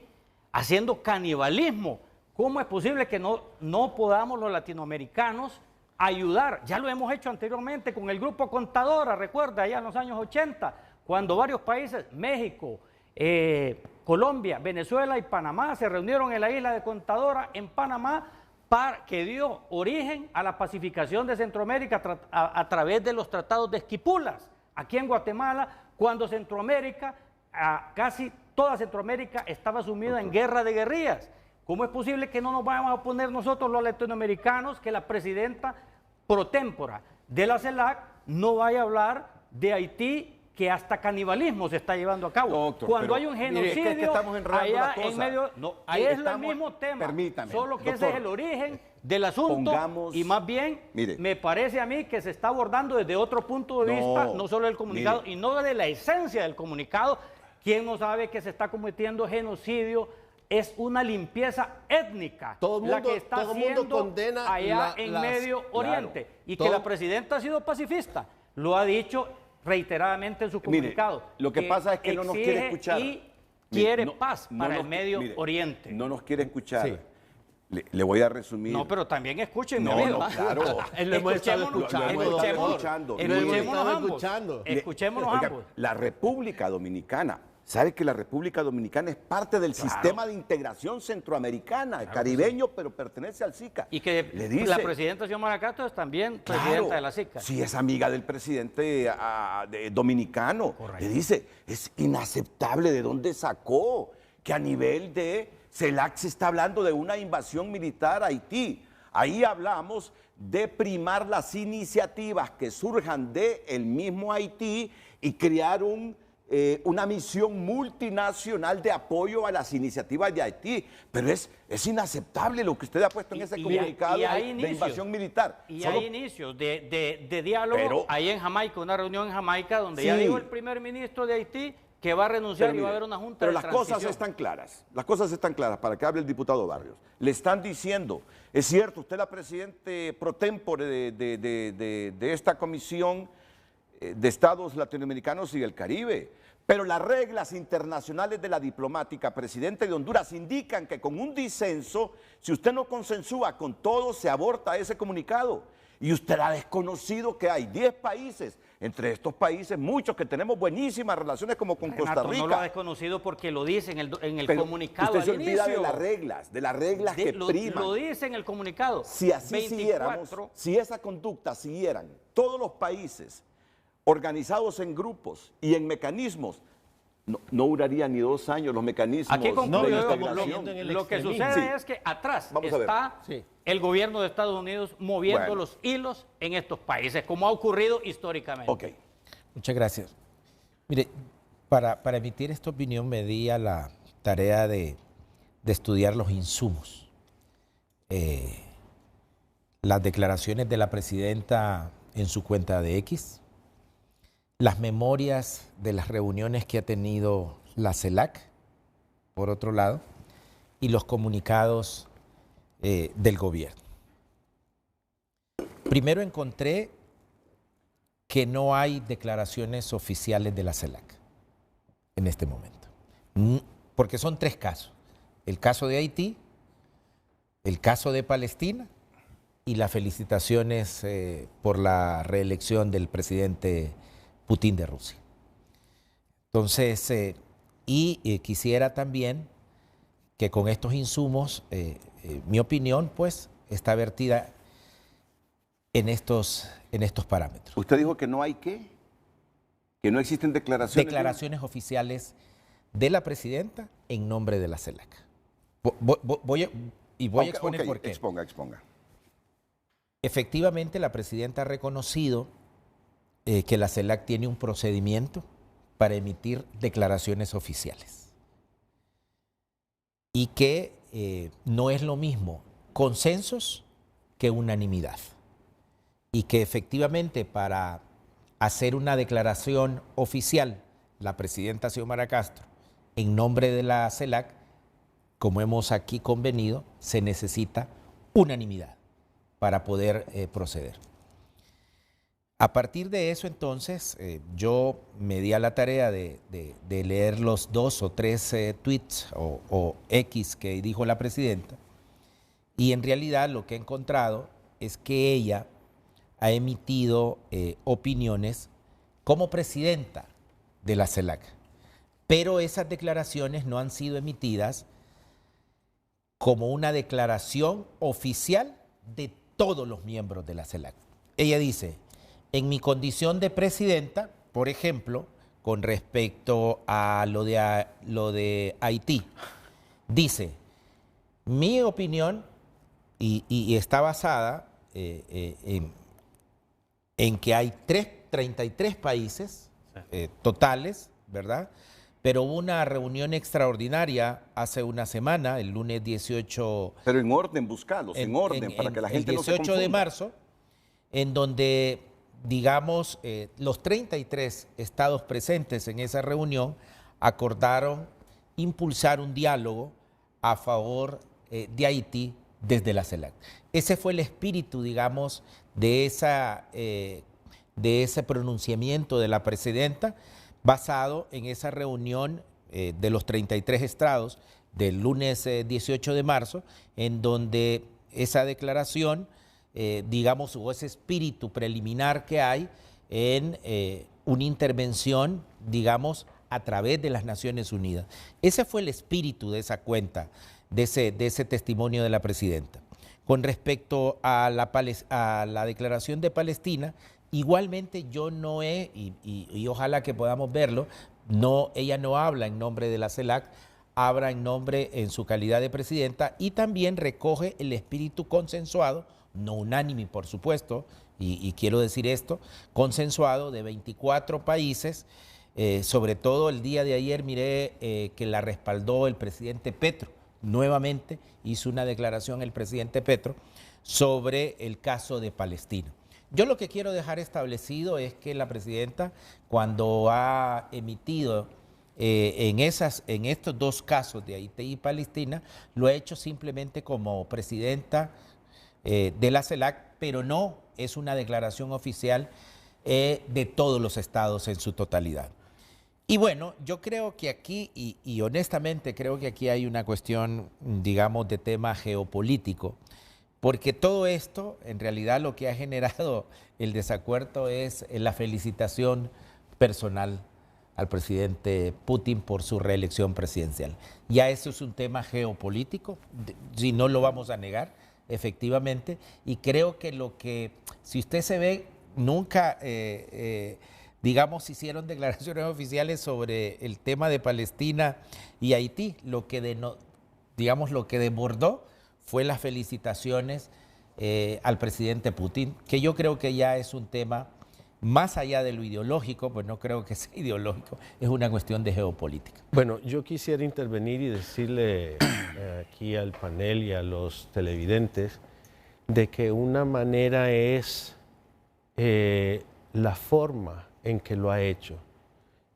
haciendo canibalismo. ¿Cómo es posible que no podamos los latinoamericanos ayudar? Ya lo hemos hecho anteriormente con el Grupo Contadora, recuerda, allá en los años 80, cuando varios países, México, Colombia, Venezuela y Panamá se reunieron en la isla de Contadora en Panamá, que dio origen a la pacificación de Centroamérica a través de los tratados de Esquipulas. Aquí en Guatemala, cuando Centroamérica, casi toda Centroamérica estaba sumida en guerra de guerrillas. ¿Cómo es posible que no nos vayamos a oponer nosotros los latinoamericanos, que la presidenta pro tempore de la CELAC no vaya a hablar de Haití, que hasta canibalismo se está llevando a cabo? Doctor, cuando hay un genocidio, es que estamos allá en medio, es el mismo tema, permítame, solo que doctor, ese es el origen del asunto, y más bien me parece a mí que se está abordando desde otro punto de vista, no solo del comunicado, y no de la esencia del comunicado. ¿Quién no sabe que se está cometiendo genocidio? Es una limpieza étnica la que está haciendo allá en Medio Oriente, y que la presidenta ha sido pacifista, lo ha dicho reiteradamente en su comunicado. Mire, lo que pasa es que no nos quiere escuchar. Y quiere paz para el Medio Oriente. No nos quiere escuchar. Sí. Le voy a resumir. No, pero también escúchenme. No, claro. Escuchémonos ambos. La República Dominicana, ¿sabe que la República Dominicana es parte del sistema de integración centroamericana, caribeño, pero pertenece al SICA? Y que la presidenta Xiomara Castro es también presidenta de la SICA. Sí, es amiga del presidente dominicano. Correcto. Le dice, es inaceptable de dónde sacó que a nivel de CELAC se está hablando de una invasión militar a Haití. Ahí hablamos de primar las iniciativas que surjan del mismo Haití y crear una misión multinacional de apoyo a las iniciativas de Haití. Pero es inaceptable lo que usted ha puesto en ese comunicado de invasión militar. Y hay inicios de diálogo ahí en Jamaica, una reunión en Jamaica donde ya dijo el primer ministro de Haití que va a renunciar y va a haber una junta de transición. Pero las cosas están claras para que hable el diputado Barrios. Le están diciendo, es cierto, usted es la presidente pro tempore de esta comisión de estados latinoamericanos y del Caribe, pero las reglas internacionales de la diplomática, presidente de Honduras, indican que con un disenso, si usted no consensúa con todos, se aborta ese comunicado. Y usted ha desconocido que hay 10 países, entre estos países muchos que tenemos buenísimas relaciones como con Costa Rica. No lo ha desconocido porque lo dice en el comunicado. Usted se olvida de las reglas que priman. Lo dice en el comunicado. Si así siguiéramos, si esa conducta siguieran todos los países organizados en grupos y en mecanismos, No duraría ni 2 años los mecanismos Aquí concluyo, de lo integración. que sucede es que atrás está el gobierno de Estados Unidos moviendo los hilos en estos países, como ha ocurrido históricamente. Ok. Muchas gracias. Mire, para emitir esta opinión me di a la tarea de estudiar los insumos. Las declaraciones de la presidenta en su cuenta de X, las memorias de las reuniones que ha tenido la CELAC, por otro lado, y los comunicados del gobierno. Primero encontré que no hay declaraciones oficiales de la CELAC en este momento, porque son 3 casos: el caso de Haití, el caso de Palestina y las felicitaciones por la reelección del presidente Putin de Rusia. Entonces, quisiera también que con estos insumos, mi opinión, pues, está vertida en estos parámetros. ¿Usted dijo que no hay qué? ¿Que no existen declaraciones? Declaraciones oficiales de la presidenta en nombre de la CELAC. Voy a exponer por qué. Exponga. Efectivamente, la presidenta ha reconocido que la CELAC tiene un procedimiento para emitir declaraciones oficiales y que no es lo mismo consensos que unanimidad, y que efectivamente para hacer una declaración oficial la presidenta Xiomara Castro en nombre de la CELAC, como hemos aquí convenido, se necesita unanimidad para poder proceder. A partir de eso, entonces, yo me di a la tarea de leer los 2 o 3 tweets o X que dijo la presidenta, y en realidad lo que he encontrado es que ella ha emitido opiniones como presidenta de la CELAC, pero esas declaraciones no han sido emitidas como una declaración oficial de todos los miembros de la CELAC. Ella dice: en mi condición de presidenta, por ejemplo, con respecto a lo de Haití, dice, mi opinión, y está basada en que hay 33 países totales, ¿verdad? Pero hubo una reunión extraordinaria hace una semana, el lunes 18... Pero en orden, buscalos, en orden, para que la gente no se confunda. El 18 de marzo, en donde, digamos, los 33 estados presentes en esa reunión acordaron impulsar un diálogo a favor de Haití desde la CELAC. Ese fue el espíritu, digamos, de ese pronunciamiento de la presidenta, basado en esa reunión de los 33 estados del lunes 18 de marzo, en donde esa declaración, digamos, o ese espíritu preliminar que hay en una intervención, digamos, a través de las Naciones Unidas. Ese fue el espíritu de esa cuenta, de ese testimonio de la presidenta. Con respecto a la declaración de Palestina, igualmente yo no he, y ojalá que podamos verlo, ella no habla en nombre de la CELAC, habla en su calidad de presidenta, y también recoge el espíritu consensuado, no unánime por supuesto, y quiero decir esto, consensuado de 24 países. Sobre todo el día de ayer miré que la respaldó el presidente Petro. Nuevamente hizo una declaración el presidente Petro sobre el caso de Palestina. Yo lo que quiero dejar establecido es que la presidenta, cuando ha emitido en estos 2 casos de Haití y Palestina, lo ha hecho simplemente como presidenta de la CELAC, pero no es una declaración oficial de todos los estados en su totalidad. Y bueno, yo creo que aquí, y honestamente creo que aquí hay una cuestión, digamos, de tema geopolítico, porque todo esto, en realidad lo que ha generado el desacuerdo es la felicitación personal al presidente Putin por su reelección presidencial. Ya eso es un tema geopolítico, si no lo vamos a negar, efectivamente, y creo que si usted se ve, nunca digamos, hicieron declaraciones oficiales sobre el tema de Palestina y Haití. Lo que desbordó fue las felicitaciones al presidente Putin, que yo creo que ya es un tema más allá de lo ideológico, pues no creo que sea ideológico, es una cuestión de geopolítica. Bueno, yo quisiera intervenir y decirle aquí al panel y a los televidentes de que una manera es la forma en que lo ha hecho,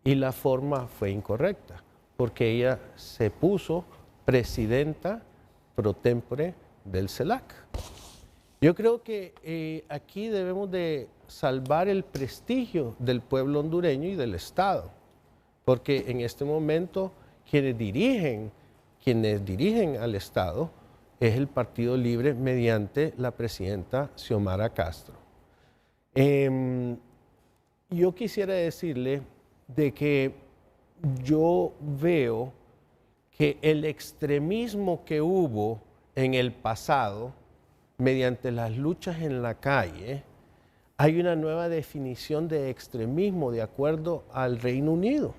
y la forma fue incorrecta, porque ella se puso presidenta pro tempore del CELAC. Yo creo que aquí debemos de salvar el prestigio del pueblo hondureño y del Estado, porque en este momento quienes dirigen al Estado es el Partido Libre mediante la presidenta Xiomara Castro. Yo quisiera decirle de que yo veo que el extremismo que hubo en el pasado, mediante las luchas en la calle, hay una nueva definición de extremismo de acuerdo al Reino Unido.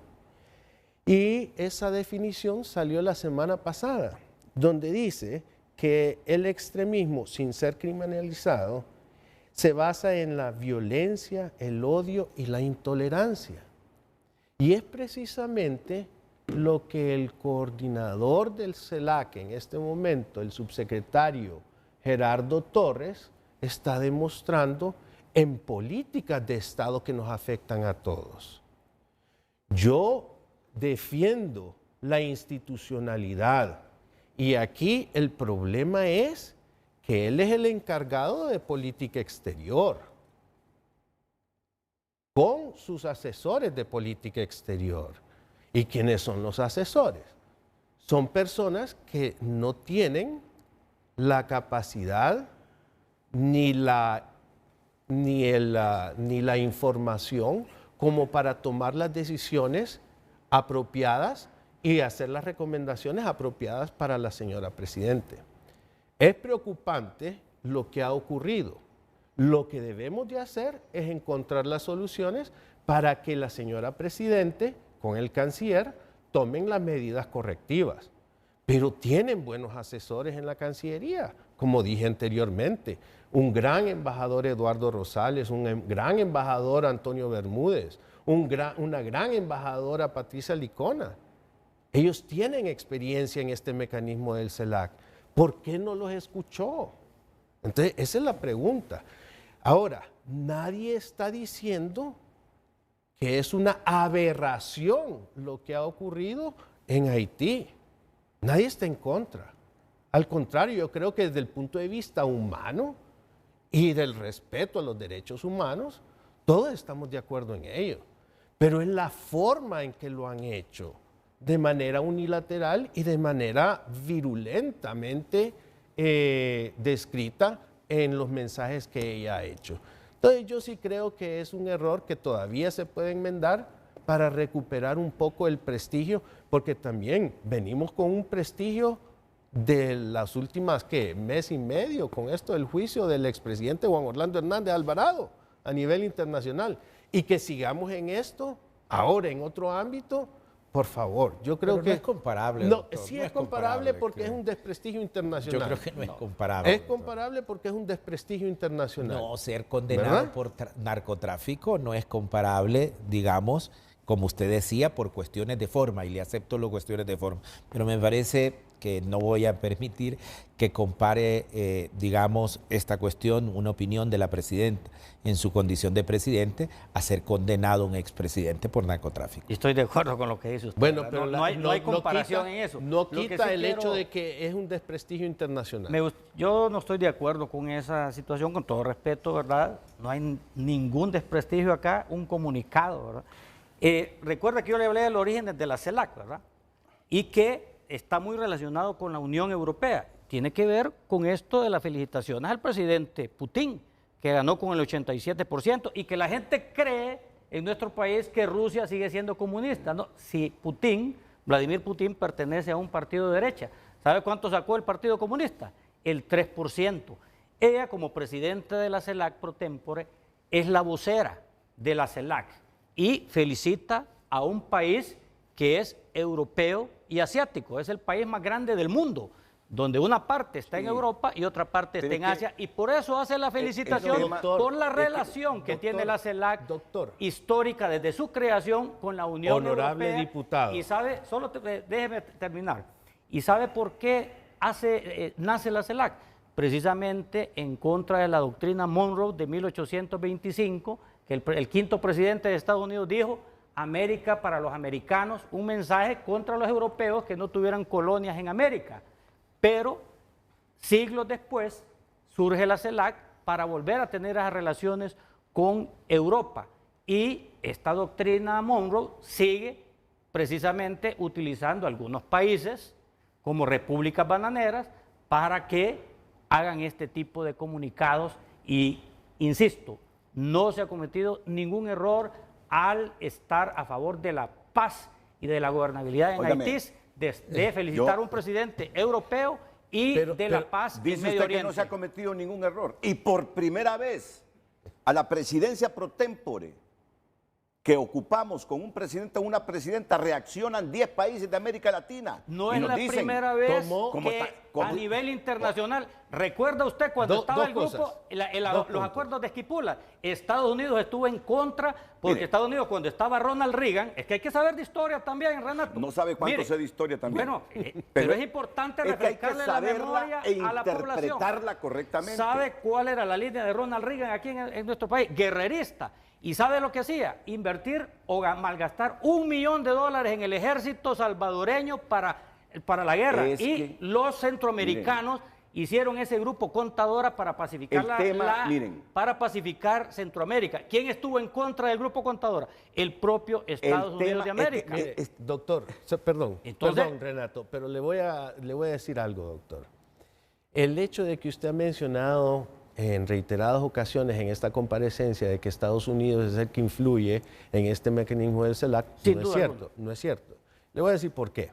Y esa definición salió la semana pasada, donde dice que el extremismo, sin ser criminalizado, se basa en la violencia, el odio y la intolerancia. Y es precisamente lo que el coordinador del CELAC en este momento, el subsecretario Gerardo Torres, está demostrando en políticas de Estado que nos afectan a todos. Yo defiendo la institucionalidad y aquí el problema es que él es el encargado de política exterior, con sus asesores de política exterior. ¿Y quiénes son los asesores? Son personas que no tienen la capacidad ni la información como para tomar las decisiones apropiadas y hacer las recomendaciones apropiadas para la señora Presidente. Es preocupante lo que ha ocurrido. Lo que debemos de hacer es encontrar las soluciones para que la señora Presidente, con el canciller, tomen las medidas correctivas. Pero tienen buenos asesores en la Cancillería, como dije anteriormente. Un gran embajador Eduardo Rosales, un gran embajador Antonio Bermúdez, una gran embajadora Patricia Licona. Ellos tienen experiencia en este mecanismo del CELAC. ¿Por qué no los escuchó? Entonces, esa es la pregunta. Ahora, nadie está diciendo que es una aberración lo que ha ocurrido en Haití. Nadie está en contra. Al contrario, yo creo que desde el punto de vista humano y del respeto a los derechos humanos, todos estamos de acuerdo en ello. Pero es la forma en que lo han hecho, de manera unilateral y de manera virulentamente descrita en los mensajes que ella ha hecho. Entonces yo sí creo que es un error que todavía se puede enmendar para recuperar un poco el prestigio, porque también venimos con un prestigio de las últimas, mes y medio, con esto del juicio del expresidente Juan Orlando Hernández Alvarado a nivel internacional. Y que sigamos en esto, ahora en otro ámbito, por favor, yo creo Pero que... no es comparable, No, doctor, sí no es comparable porque que... es un desprestigio internacional. Yo creo que no es comparable. Es comparable porque es un desprestigio internacional. No, ser condenado ¿verdad? por narcotráfico no es comparable, digamos, como usted decía, por cuestiones de forma, y le acepto las cuestiones de forma. Pero me parece que no voy a permitir que compare, digamos, esta cuestión, una opinión de la presidenta en su condición de presidente, a ser condenado un expresidente por narcotráfico. Estoy de acuerdo con lo que dice usted. Bueno, ¿verdad? pero no hay comparación quita, en eso. No Lo que quita sí el quiero- hecho de que es un desprestigio internacional. Yo no estoy de acuerdo con esa situación, con todo respeto, ¿verdad? No hay ningún desprestigio acá, un comunicado, ¿verdad? Recuerda que yo le hablé del origen de la CELAC, ¿verdad? Y que está muy relacionado con la Unión Europea. Tiene que ver con esto de las felicitaciones al presidente Putin, que ganó con el 87%, y que la gente cree en nuestro país que Rusia sigue siendo comunista. No, si Vladimir Putin pertenece a un partido de derecha, ¿sabe cuánto sacó el Partido Comunista? El 3%. Ella, como presidenta de la CELAC pro tempore, es la vocera de la CELAC y felicita a un país que es europeo y asiático. Es el país más grande del mundo, donde una parte está en Europa y otra parte está en Asia, y por eso hace la felicitación por la relación que tiene la CELAC histórica desde su creación con la Unión Europea. Diputado. Y sabe, déjeme terminar, ¿y sabe por qué nace la CELAC? Precisamente en contra de la doctrina Monroe de 1825, que el quinto presidente de Estados Unidos dijo: América para los americanos, un mensaje contra los europeos que no tuvieran colonias en América. Pero siglos después surge la CELAC para volver a tener esas relaciones con Europa. Y esta doctrina Monroe sigue precisamente utilizando algunos países como repúblicas bananeras para que hagan este tipo de comunicados. Y, insisto, no se ha cometido ningún error al estar a favor de la paz y de la gobernabilidad en Haití, de felicitar a un presidente europeo y de la paz en Medio Dice usted Oriente. que no se ha cometido ningún error. Y por primera vez a la presidencia pro tempore que ocupamos con un presidente o una presidenta reaccionan 10 países de América Latina. No y es nos la dicen, primera vez ¿cómo que está? a nivel internacional, ¿recuerda usted cuando estaba el grupo, los acuerdos de Esquipula? Estados Unidos estuvo en contra, porque Mire, Estados Unidos cuando estaba Ronald Reagan, es que hay que saber de historia también, Renato. No sabe cuánto Mire, sé de historia también. Bueno, pero es importante es que hay que refrescarle la saberla memoria e a la población. interpretarla correctamente. ¿Sabe cuál era la línea de Ronald Reagan aquí en nuestro país? Guerrerista. ¿Y sabe lo que hacía? Invertir o malgastar $1 millón en el ejército salvadoreño para la guerra. Y los centroamericanos hicieron ese grupo Contadora para pacificar para pacificar Centroamérica. ¿Quién estuvo en contra del grupo Contadora? El propio Estados Unidos de América. Doctor, perdón, Renato, pero le voy a decir algo, doctor. El hecho de que usted ha mencionado en reiteradas ocasiones en esta comparecencia de que Estados Unidos es el que influye en este mecanismo del CELAC, no es cierto, no es cierto. Le voy a decir por qué.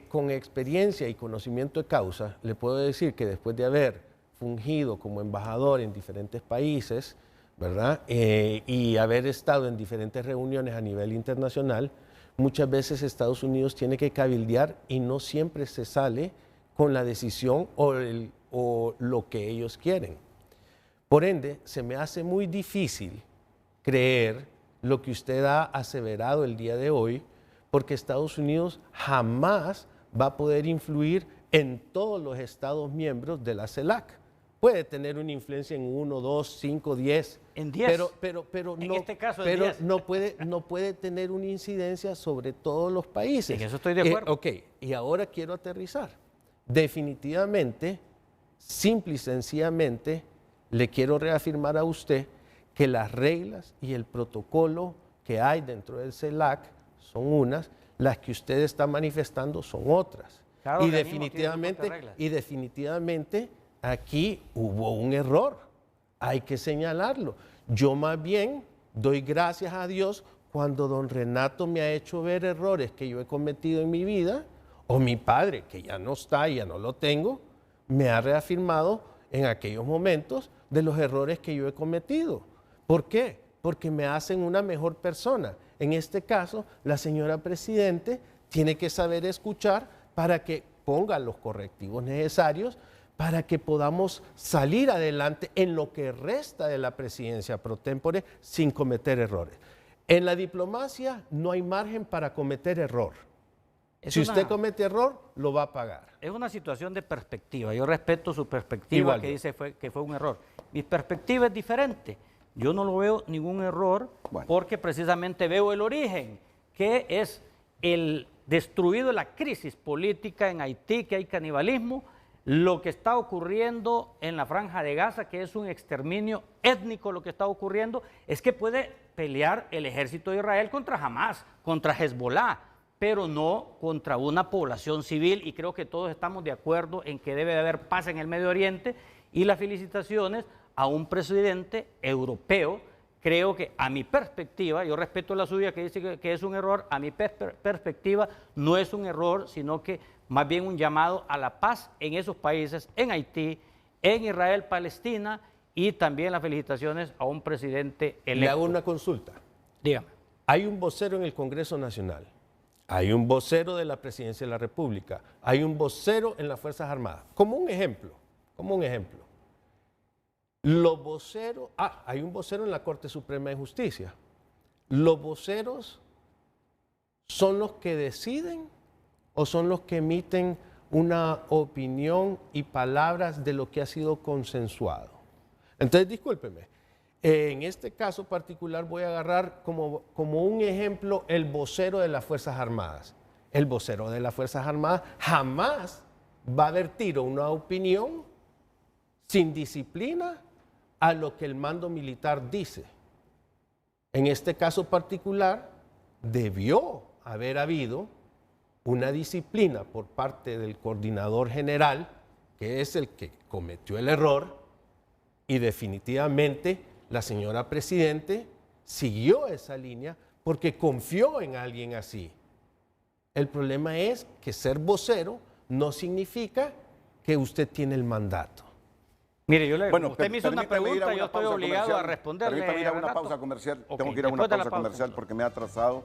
Con experiencia y conocimiento de causa, le puedo decir que después de haber fungido como embajador en diferentes países, ¿verdad? Y haber estado en diferentes reuniones a nivel internacional, muchas veces Estados Unidos tiene que cabildear y no siempre se sale con la decisión o lo que ellos quieren. Por ende, se me hace muy difícil creer lo que usted ha aseverado el día de hoy, porque Estados Unidos jamás va a poder influir en todos los Estados miembros de la CELAC. Puede tener una influencia en 1, 2, 5, 10. En 10. Pero en no, este caso pero 10. no puede tener una incidencia sobre todos los países. En eso estoy de acuerdo. Ok, y ahora quiero aterrizar. Definitivamente, simple y sencillamente, le quiero reafirmar a usted que las reglas y el protocolo que hay dentro del CELAC son unas, las que usted está manifestando son otras. Y definitivamente aquí hubo un error, hay que señalarlo. Yo más bien doy gracias a Dios cuando don Renato me ha hecho ver errores que yo he cometido en mi vida, o mi padre, que ya no está y ya no lo tengo, me ha reafirmado en aquellos momentos de los errores que yo he cometido. ¿Por qué? Porque me hacen una mejor persona. En este caso, la señora Presidente tiene que saber escuchar para que ponga los correctivos necesarios para que podamos salir adelante en lo que resta de la presidencia pro tempore sin cometer errores. En la diplomacia no hay margen para cometer error. Si usted comete error, lo va a pagar. Es una situación de perspectiva. Yo respeto su perspectiva, que dice que fue un error. Mi perspectiva es diferente. Yo no lo veo ningún error porque precisamente veo el origen, que es el destruido la crisis política en Haití, que hay canibalismo, lo que está ocurriendo en la Franja de Gaza, que es un exterminio étnico. Lo que está ocurriendo es que puede pelear el ejército de Israel contra Hamas, contra Hezbollah, pero no contra una población civil, y creo que todos estamos de acuerdo en que debe de haber paz en el Medio Oriente, y las felicitaciones a un presidente europeo. Creo que a mi perspectiva, yo respeto la suya que dice que es un error, a mi perspectiva no es un error, sino que más bien un llamado a la paz en esos países, en Haití, en Israel, Palestina, y también las felicitaciones a un presidente electo. Le hago una consulta. Dígame. Hay un vocero en el Congreso Nacional, hay un vocero de la Presidencia de la República, hay un vocero en las Fuerzas Armadas. Como un ejemplo. Los voceros, hay un vocero en la Corte Suprema de Justicia. ¿Los voceros son los que deciden o son los que emiten una opinión y palabras de lo que ha sido consensuado? Entonces, discúlpeme, en este caso particular voy a agarrar como un ejemplo el vocero de las Fuerzas Armadas. El vocero de las Fuerzas Armadas jamás va a vertir una opinión sin disciplina a lo que el mando militar dice. En este caso particular, debió haber habido una disciplina por parte del coordinador general, que es el que cometió el error, y definitivamente la señora Presidente siguió esa línea porque confió en alguien así. El problema es que ser vocero no significa que usted tiene el mandato. Mire, usted me hizo una pregunta, yo estoy obligado a responderle. Permítame ir a una pausa comercial. Tengo que ir a una pausa comercial porque me ha atrasado.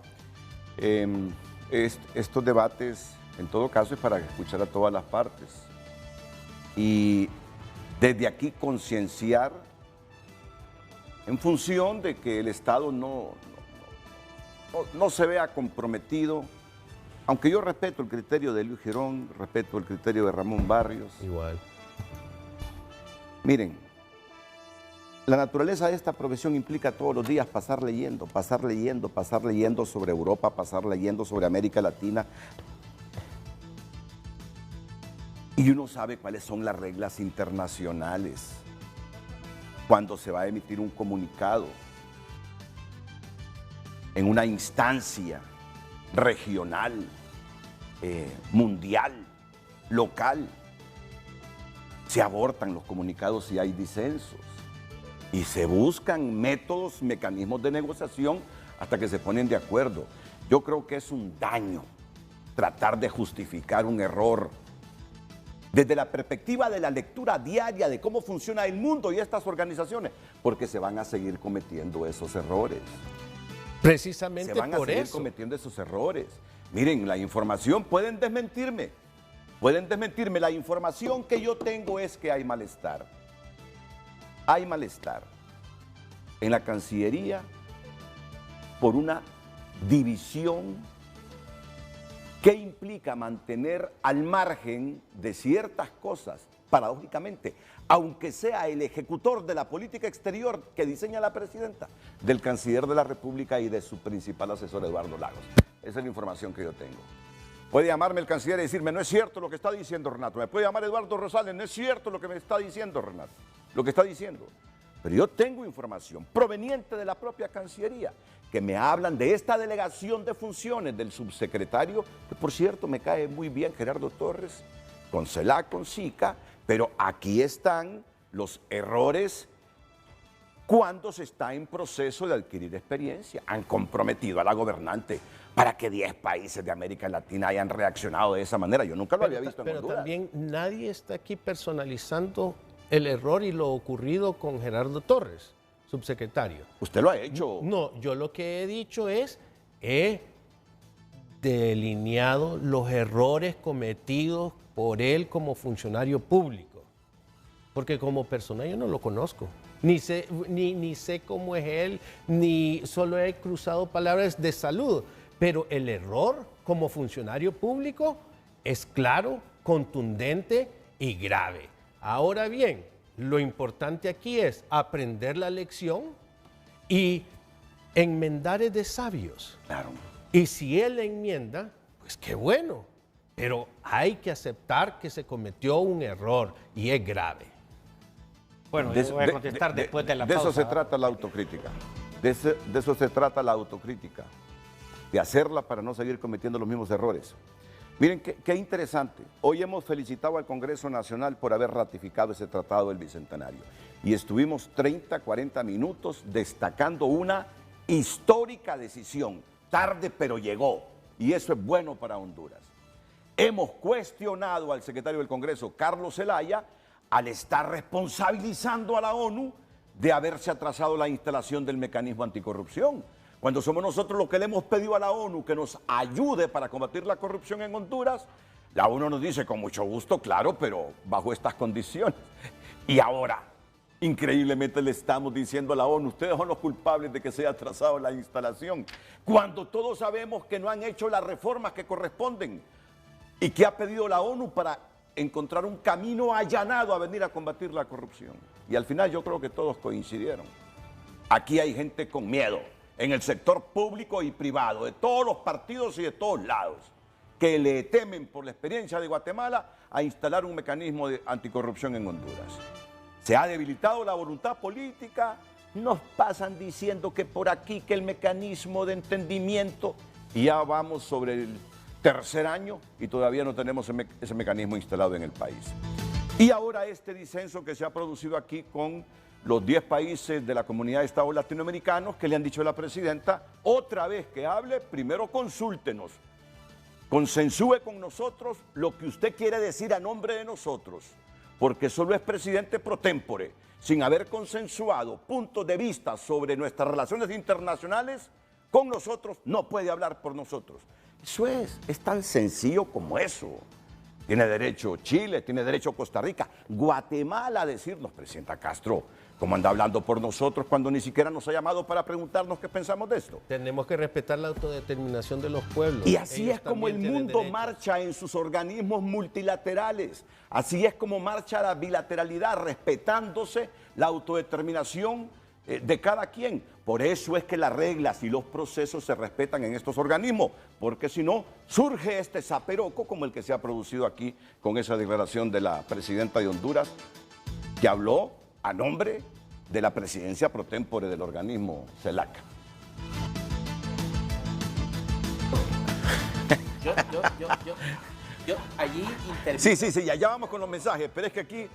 Estos debates, en todo caso, es para escuchar a todas las partes. Y desde aquí concienciar en función de que el Estado no se vea comprometido. Aunque yo respeto el criterio de Luis Girón, respeto el criterio de Ramón Barrios. Igual. Miren, la naturaleza de esta profesión implica todos los días pasar leyendo sobre Europa, pasar leyendo sobre América Latina. Y uno sabe cuáles son las reglas internacionales cuando se va a emitir un comunicado en una instancia regional, mundial, local. Se abortan los comunicados si hay disensos y se buscan métodos, mecanismos de negociación hasta que se ponen de acuerdo. Yo creo que es un daño tratar de justificar un error desde la perspectiva de la lectura diaria de cómo funciona el mundo y estas organizaciones, porque se van a seguir cometiendo esos errores. Precisamente se van a seguir cometiendo esos errores. Miren, la información, pueden desmentirme. La información que yo tengo es que hay malestar. Hay malestar en la Cancillería por una división que implica mantener al margen de ciertas cosas, paradójicamente, aunque sea el ejecutor de la política exterior que diseña la presidenta, del canciller de la República y de su principal asesor, Eduardo Lagos. Esa es la información que yo tengo. Puede llamarme el canciller y decirme, no es cierto lo que está diciendo Renato. Me puede llamar Eduardo Rosales, no es cierto lo que me está diciendo Renato, lo que está diciendo. Pero yo tengo información proveniente de la propia Cancillería, que me hablan de esta delegación de funciones del subsecretario, que por cierto me cae muy bien Gerardo Torres, con CELAC, con SICA, pero aquí están los errores cuando se está en proceso de adquirir experiencia. Han comprometido a la gobernante para que 10 países de América Latina hayan reaccionado de esa manera. Yo nunca lo había visto en Honduras. Pero también nadie está aquí personalizando el error y lo ocurrido con Gerardo Torres, subsecretario. ¿Usted lo ha hecho? No, yo lo que he dicho es, he delineado los errores cometidos por él como funcionario público. Porque como persona yo no lo conozco. Ni sé cómo es él, ni solo he cruzado palabras de saludo. Pero el error como funcionario público es claro, contundente y grave. Ahora bien, lo importante aquí es aprender la lección y enmendar es de sabios. Claro. Y si él enmienda, pues qué bueno. Pero hay que aceptar que se cometió un error y es grave. Bueno, yo voy a contestar después de la pausa. De eso se trata la autocrítica. De eso se trata la autocrítica. De hacerla para no seguir cometiendo los mismos errores. Miren, qué interesante. Hoy hemos felicitado al Congreso Nacional por haber ratificado ese tratado del Bicentenario. Y estuvimos 30, 40 minutos destacando una histórica decisión. Tarde, pero llegó. Y eso es bueno para Honduras. Hemos cuestionado al secretario del Congreso, Carlos Zelaya, al estar responsabilizando a la ONU de haberse atrasado la instalación del mecanismo anticorrupción. Cuando somos nosotros los que le hemos pedido a la ONU que nos ayude para combatir la corrupción en Honduras, la ONU nos dice con mucho gusto, claro, pero bajo estas condiciones. Y ahora, increíblemente le estamos diciendo a la ONU, ustedes son los culpables de que se haya atrasado la instalación, cuando todos sabemos que no han hecho las reformas que corresponden. ¿Y qué ha pedido la ONU para encontrar un camino allanado a venir a combatir la corrupción? Y al final yo creo que todos coincidieron. Aquí hay gente con miedo, en el sector público y privado, de todos los partidos y de todos lados, que le temen por la experiencia de Guatemala a instalar un mecanismo de anticorrupción en Honduras. Se ha debilitado la voluntad política, nos pasan diciendo que por aquí, que el mecanismo de entendimiento, y ya vamos sobre el tercer año y todavía no tenemos ese mecanismo instalado en el país. Y ahora este disenso que se ha producido aquí con los 10 países de la comunidad de estados latinoamericanos que le han dicho a la presidenta, otra vez que hable, primero consúltenos, consensúe con nosotros lo que usted quiere decir a nombre de nosotros, porque solo es presidente pro tempore, sin haber consensuado puntos de vista sobre nuestras relaciones internacionales, con nosotros no puede hablar por nosotros. Eso es tan sencillo como eso. Tiene derecho Chile, tiene derecho Costa Rica, Guatemala a decirnos, presidenta Castro, ¿cómo anda hablando por nosotros cuando ni siquiera nos ha llamado para preguntarnos qué pensamos de esto? Tenemos que respetar la autodeterminación de los pueblos. Y así es como el mundo marcha en sus organismos multilaterales. Así es como marcha la bilateralidad, respetándose la autodeterminación de cada quien. Por eso es que las reglas y los procesos se respetan en estos organismos, porque si no, surge este zaperoco como el que se ha producido aquí con esa declaración de la presidenta de Honduras, que habló a nombre de la presidencia pro tempore del organismo CELAC. Yo allí intervino. Sí, ya vamos con los mensajes, pero es que aquí,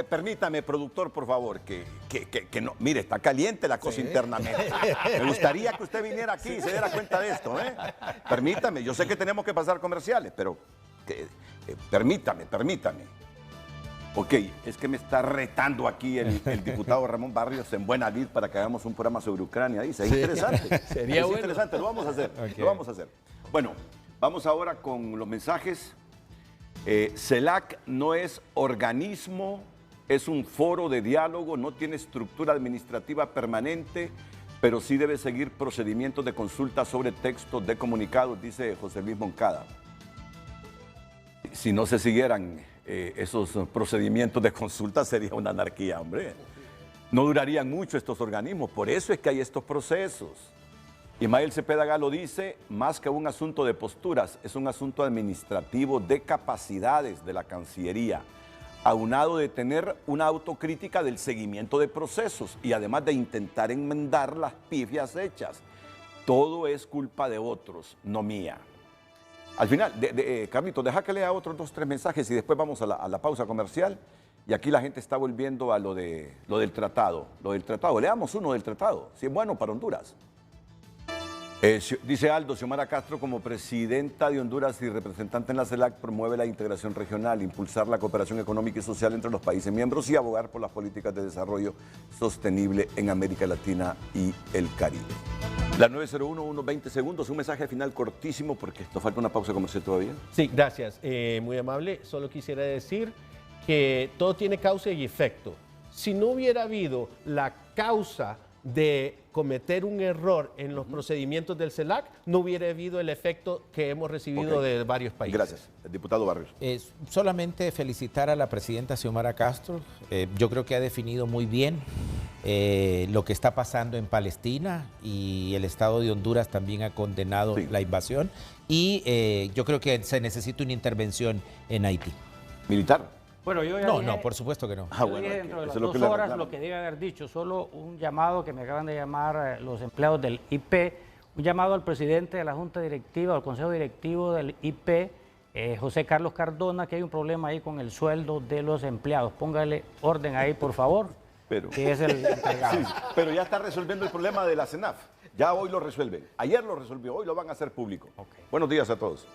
permítame, productor, por favor, que no, mire, está caliente la cosa internamente. Me gustaría que usted viniera aquí y se diera cuenta de esto, ¿eh? Permítame, yo sé que tenemos que pasar comerciales, pero permítame. Ok, es que me está retando aquí el diputado Ramón Barrios en buena lid para que hagamos un programa sobre Ucrania. Dice, es interesante. Sería bueno. Interesante, lo vamos a hacer. Okay. Lo vamos a hacer. Bueno, vamos ahora con los mensajes. CELAC no es organismo, es un foro de diálogo, no tiene estructura administrativa permanente, pero sí debe seguir procedimientos de consulta sobre textos de comunicados, dice José Luis Moncada. Si no se siguieran esos procedimientos de consulta sería una anarquía, hombre. No durarían mucho estos organismos, por eso es que hay estos procesos. Ismael Cepeda Galo dice, más que un asunto de posturas, es un asunto administrativo de capacidades de la Cancillería, aunado de tener una autocrítica del seguimiento de procesos y además de intentar enmendar las pifias hechas. Todo es culpa de otros, no mía. Al final, Carlito, deja que lea otros 2 o 3 mensajes y después vamos a la pausa comercial. Y aquí la gente está volviendo a lo del tratado. Leamos uno del tratado, si es bueno para Honduras. Dice Aldo, Xiomara Castro como presidenta de Honduras y representante en la CELAC promueve la integración regional, impulsar la cooperación económica y social entre los países miembros y abogar por las políticas de desarrollo sostenible en América Latina y el Caribe. La 901, unos 20 segundos, un mensaje final cortísimo porque nos falta una pausa comercial todavía. Sí, gracias, muy amable. Solo quisiera decir que todo tiene causa y efecto. Si no hubiera habido la causa de cometer un error en los procedimientos del CELAC, no hubiera habido el efecto que hemos recibido de varios países. Gracias. El diputado Barrios. Solamente felicitar a la presidenta Xiomara Castro. Yo creo que ha definido muy bien lo que está pasando en Palestina y el Estado de Honduras también ha condenado la invasión y yo creo que se necesita una intervención en Haití. ¿Militar? Bueno, yo ya no, por supuesto que no. Dije dentro de las 2 horas lo que debe haber dicho, solo un llamado que me acaban de llamar los empleados del IP, un llamado al presidente de la Junta Directiva, al Consejo Directivo del IP, José Carlos Cardona, que hay un problema ahí con el sueldo de los empleados. Póngale orden ahí, por favor, que es el encargado. Sí, pero ya está resolviendo el problema de la CENAF. Ya hoy lo resuelven. Ayer lo resolvió, hoy lo van a hacer público. Buenos días a todos.